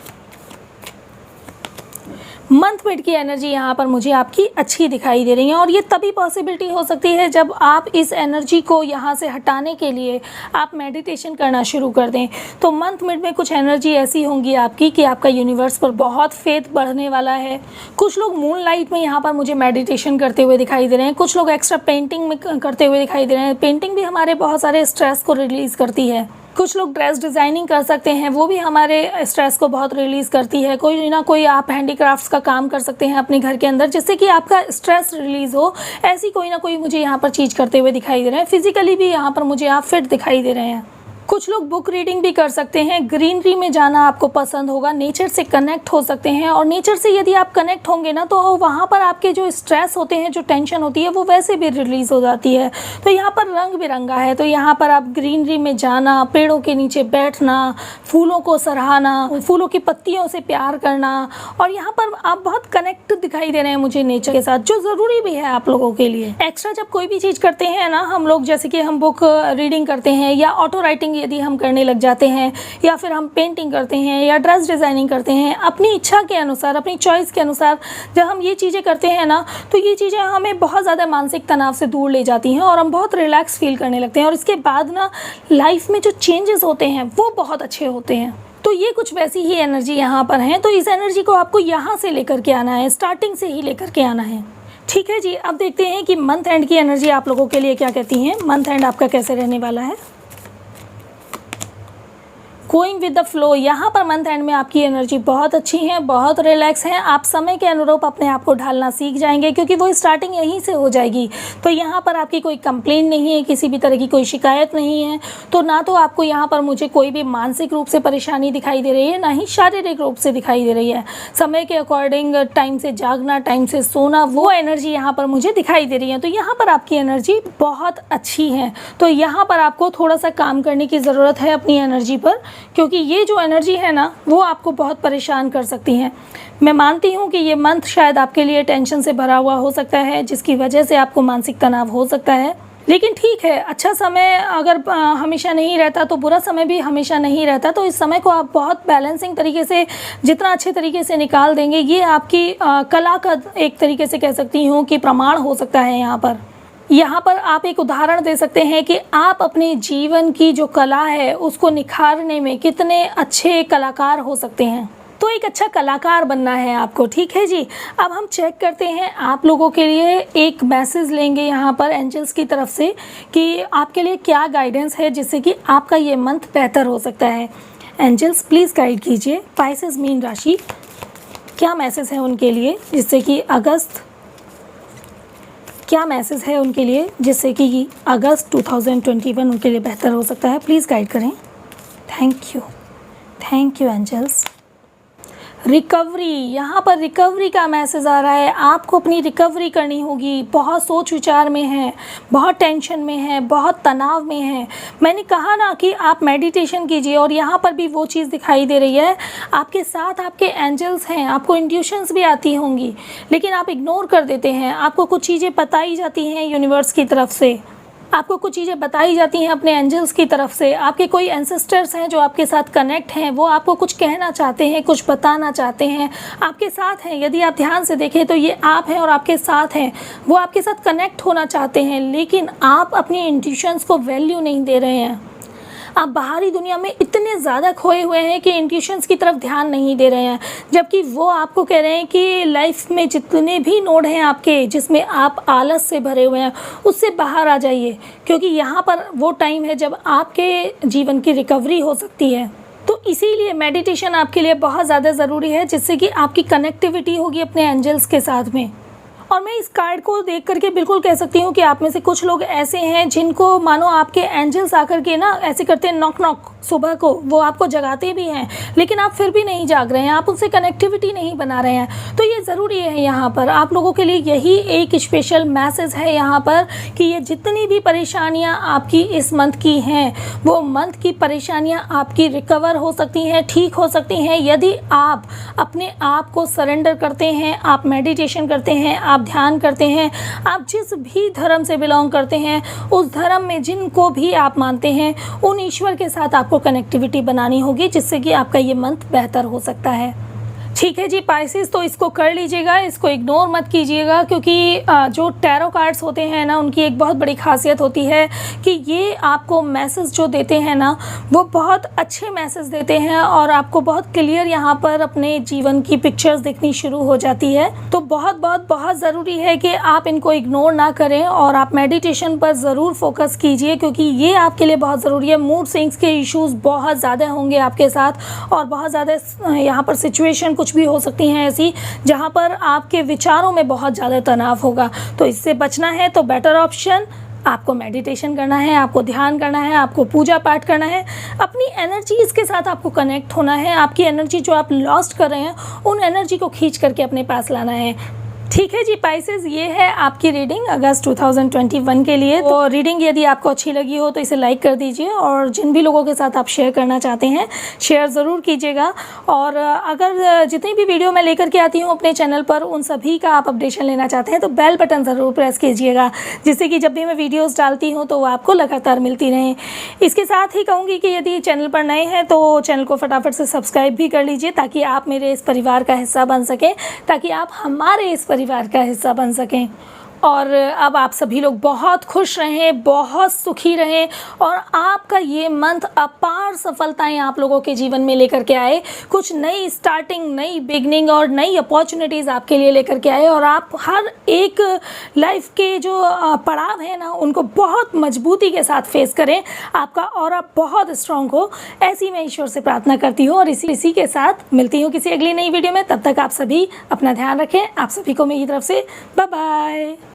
मंथ मिड की एनर्जी यहाँ पर मुझे आपकी अच्छी दिखाई दे रही है, और ये तभी पॉसिबिलिटी हो सकती है जब आप इस एनर्जी को यहाँ से हटाने के लिए आप मेडिटेशन करना शुरू कर दें। तो मंथ मिड में कुछ एनर्जी ऐसी होंगी आपकी कि आपका यूनिवर्स पर बहुत फेथ बढ़ने वाला है। कुछ लोग मून लाइट में यहाँ पर मुझे मेडिटेशन करते हुए दिखाई दे रहे हैं, कुछ लोग एक्स्ट्रा पेंटिंग में करते हुए दिखाई दे रहे हैं। पेंटिंग भी हमारे बहुत सारे स्ट्रेस को रिलीज़ करती है। कुछ लोग ड्रेस डिज़ाइनिंग कर सकते हैं, वो भी हमारे स्ट्रेस को बहुत रिलीज़ करती है। कोई ना कोई आप हैंडीक्राफ्ट्स का काम कर सकते हैं अपने घर के अंदर, जिससे कि आपका स्ट्रेस रिलीज़ हो। ऐसी कोई ना कोई मुझे यहाँ पर चीज़ करते हुए दिखाई दे रहे हैं। फिजिकली भी यहाँ पर मुझे आप फिट दिखाई दे रहे हैं। कुछ लोग बुक रीडिंग भी कर सकते हैं, ग्रीनरी में जाना आपको पसंद होगा, नेचर से कनेक्ट हो सकते हैं। और नेचर से यदि आप कनेक्ट होंगे ना, तो वहाँ पर आपके जो स्ट्रेस होते हैं, जो टेंशन होती है, वो वैसे भी रिलीज़ हो जाती है। तो यहाँ पर रंग बिरंगा है, तो यहाँ पर आप ग्रीनरी में जाना, पेड़ों के नीचे बैठना, फूलों को सराहना, फूलों की पत्तियों से प्यार करना, और यहाँ पर आप बहुत कनेक्ट दिखाई दे रहे हैं मुझे नेचर के साथ, जो ज़रूरी भी है आप लोगों के लिए। एक्स्ट्रा जब कोई भी चीज़ करते हैं ना हम लोग, जैसे कि हम बुक रीडिंग करते हैं या ऑटो राइटिंग यदि हम करने लग जाते हैं, या फिर हम पेंटिंग करते हैं या ड्रेस डिज़ाइनिंग करते हैं, अपनी इच्छा के अनुसार, अपनी चॉइस के अनुसार जब हम ये चीज़ें करते हैं ना, तो ये चीज़ें हमें बहुत ज़्यादा मानसिक तनाव से दूर ले जाती हैं और हम बहुत रिलैक्स फील करने लगते हैं। और इसके बाद ना लाइफ में जो चेंजेस होते हैं वो बहुत अच्छे होते हैं। तो ये कुछ वैसी ही एनर्जी यहाँ पर है। तो इस एनर्जी को आपको यहाँ से लेकर के आना है, स्टार्टिंग से ही लेकर के आना है। ठीक है जी, अब देखते हैं कि मंथ एंड की एनर्जी आप लोगों के लिए क्या कहती हैं। मंथ एंड आपका कैसे रहने वाला है। गोइंग विद द फ्लो, यहाँ पर मंथ एंड में आपकी एनर्जी बहुत अच्छी है, बहुत रिलैक्स है। आप समय के अनुरूप अपने आप को ढालना सीख जाएंगे, क्योंकि वो स्टार्टिंग यहीं से हो जाएगी। तो यहाँ पर आपकी कोई कंप्लेंट नहीं है, किसी भी तरह की कोई शिकायत नहीं है। तो ना तो आपको यहाँ पर मुझे कोई भी मानसिक रूप से परेशानी दिखाई दे रही है, ना ही शारीरिक रूप से दिखाई दे रही है। समय के अकॉर्डिंग टाइम से जागना, टाइम से सोना, वो एनर्जी यहाँ पर मुझे दिखाई दे रही है। तो यहाँ पर आपकी एनर्जी बहुत अच्छी है। तो यहाँ पर आपको थोड़ा सा काम करने की ज़रूरत है अपनी एनर्जी पर, क्योंकि ये जो एनर्जी है ना, वो आपको बहुत परेशान कर सकती हैं। मैं मानती हूँ कि ये मंथ शायद आपके लिए टेंशन से भरा हुआ हो सकता है, जिसकी वजह से आपको मानसिक तनाव हो सकता है। लेकिन ठीक है, अच्छा समय अगर हमेशा नहीं रहता, तो बुरा समय भी हमेशा नहीं रहता। तो इस समय को आप बहुत बैलेंसिंग तरीके से, जितना अच्छे तरीके से निकाल देंगे, ये आपकी कला का एक तरीके से कह सकती हूँ कि प्रमाण हो सकता है। यहाँ पर आप एक उदाहरण दे सकते हैं कि आप अपने जीवन की जो कला है उसको निखारने में कितने अच्छे कलाकार हो सकते हैं। तो एक अच्छा कलाकार बनना है आपको। ठीक है जी, अब हम चेक करते हैं आप लोगों के लिए। एक मैसेज लेंगे यहाँ पर एंजल्स की तरफ से कि आपके लिए क्या गाइडेंस है, जिससे कि आपका ये मंथ बेहतर हो सकता है। एंजल्स प्लीज़ गाइड कीजिए पाइसेस मीन राशि, क्या मैसेज है उनके लिए, जिससे कि क्या मैसेज है उनके लिए, जिससे कि अगस्त 2021 उनके लिए बेहतर हो सकता है। प्लीज़ गाइड करें। Thank you angels. रिकवरी, यहाँ पर रिकवरी का मैसेज आ रहा है। आपको अपनी रिकवरी करनी होगी। बहुत सोच विचार में है, बहुत टेंशन में है, बहुत तनाव में है। मैंने कहा ना कि आप मेडिटेशन कीजिए, और यहाँ पर भी वो चीज़ दिखाई दे रही है। आपके साथ आपके एंजल्स हैं, आपको इंट्यूशंस भी आती होंगी, लेकिन आप इग्नोर कर देते हैं। आपको कुछ चीज़ें बताई जाती हैं यूनिवर्स की तरफ से। आपको कुछ चीज़ें बताई जाती हैं अपने एंजल्स की तरफ से। आपके कोई एंसेस्टर्स हैं जो आपके साथ कनेक्ट हैं, वो आपको कुछ कहना चाहते हैं, कुछ बताना चाहते हैं, आपके साथ हैं। यदि आप ध्यान से देखें तो ये आप हैं और आपके साथ हैं। वो आपके साथ कनेक्ट होना चाहते हैं, लेकिन आप अपनी इंट्यूशंस को वैल्यू नहीं दे रहे हैं। आप बाहरी दुनिया में इतने ज़्यादा खोए हुए हैं कि इंट्यूशंस की तरफ ध्यान नहीं दे रहे हैं, जबकि वो आपको कह रहे हैं कि लाइफ में जितने भी नोड हैं आपके, जिसमें आप आलस से भरे हुए हैं, उससे बाहर आ जाइए, क्योंकि यहाँ पर वो टाइम है जब आपके जीवन की रिकवरी हो सकती है। तो इसीलिए मेडिटेशन आपके लिए बहुत ज़्यादा ज़रूरी है, जिससे कि आपकी कनेक्टिविटी होगी अपने एंजल्स के साथ में। और मैं इस कार्ड को देख करके बिल्कुल कह सकती हूँ कि आप में से कुछ लोग ऐसे हैं जिनको मानो आपके एंजल्स आकर के ना ऐसे करते हैं, नॉक नॉक, सुबह को वो आपको जगाते भी हैं, लेकिन आप फिर भी नहीं जाग रहे हैं, आप उनसे कनेक्टिविटी नहीं बना रहे हैं। तो ये ज़रूरी है यहाँ पर आप लोगों के लिए, यही एक स्पेशल मैसेज है यहाँ पर कि ये जितनी भी परेशानियाँ आपकी इस मंथ की हैं, वो मंथ की परेशानियाँ आपकी रिकवर हो सकती हैं, ठीक हो सकती हैं, यदि आप अपने आप को सरेंडर करते हैं, आप मेडिटेशन करते हैं, आप ध्यान करते हैं, आप जिस भी धर्म से बिलोंग करते हैं, उस धर्म में जिनको भी आप मानते हैं, उन ईश्वर के साथ आपको कनेक्टिविटी बनानी होगी, जिससे कि आपका ये मंथ बेहतर हो सकता है। ठीक है जी पाइसेस, तो इसको कर लीजिएगा, इसको इग्नोर मत कीजिएगा, क्योंकि जो टैरो कार्ड्स होते हैं ना, उनकी एक बहुत बड़ी खासियत होती है कि ये आपको मैसेज जो देते हैं ना, वो बहुत अच्छे मैसेज देते हैं और आपको बहुत क्लियर यहाँ पर अपने जीवन की पिक्चर्स दिखनी शुरू हो जाती है। तो बहुत ज़रूरी है कि आप इनको इग्नोर ना करें और आप मेडिटेशन पर ज़रूर फोकस कीजिए, क्योंकि ये आपके लिए बहुत ज़रूरी है। मूड स्विंग्स के इश्यूज़ बहुत ज़्यादा होंगे आपके साथ और बहुत ज़्यादा यहाँ पर सिचुएशन कुछ भी हो सकती हैं ऐसी जहाँ पर आपके विचारों में बहुत ज़्यादा तनाव होगा। तो इससे बचना है तो बेटर ऑप्शन आपको मेडिटेशन करना है, आपको ध्यान करना है, आपको पूजा पाठ करना है, अपनी एनर्जीज़ के साथ आपको कनेक्ट होना है। आपकी एनर्जी जो आप लॉस्ट कर रहे हैं, उन एनर्जी को खींच करके अपने पास लाना है। ठीक है जी पाइसेस, ये है आपकी रीडिंग अगस्त 2021 के लिए। तो रीडिंग यदि आपको अच्छी लगी हो तो इसे लाइक कर दीजिए और जिन भी लोगों के साथ आप शेयर करना चाहते हैं शेयर ज़रूर कीजिएगा। और अगर जितनी भी वीडियो मैं लेकर के आती हूँ अपने चैनल पर, उन सभी का आप अपडेशन लेना चाहते हैं तो बेल बटन ज़रूर प्रेस कीजिएगा, जिससे कि जब भी मैं वीडियोज़ डालती हूँ तो वो आपको लगातार मिलती रहें। इसके साथ ही कहूँगी कि यदि चैनल पर नए हैं तो चैनल को फटाफट से सब्सक्राइब भी कर लीजिए, ताकि आप मेरे इस परिवार का हिस्सा बन सकें, ताकि आप हमारे इस परिवार का हिस्सा बन सकें। और अब आप सभी लोग बहुत खुश रहें, बहुत सुखी रहें और आपका ये मंथ अपार सफलताएं आप लोगों के जीवन में लेकर के आए। कुछ नई स्टार्टिंग, नई बिगनिंग और नई अपॉर्चुनिटीज़ आपके लिए लेकर के आए और आप हर एक लाइफ के जो पड़ाव हैं ना, उनको बहुत मजबूती के साथ फेस करें। आपका ऑरा बहुत स्ट्रांग हो, ऐसी मैं ईश्वर से प्रार्थना करती हूँ। और इसी के साथ मिलती हूँ किसी अगली नई वीडियो में। तब तक आप सभी अपना ध्यान रखें। आप सभी को मेरी तरफ से बाय बाय।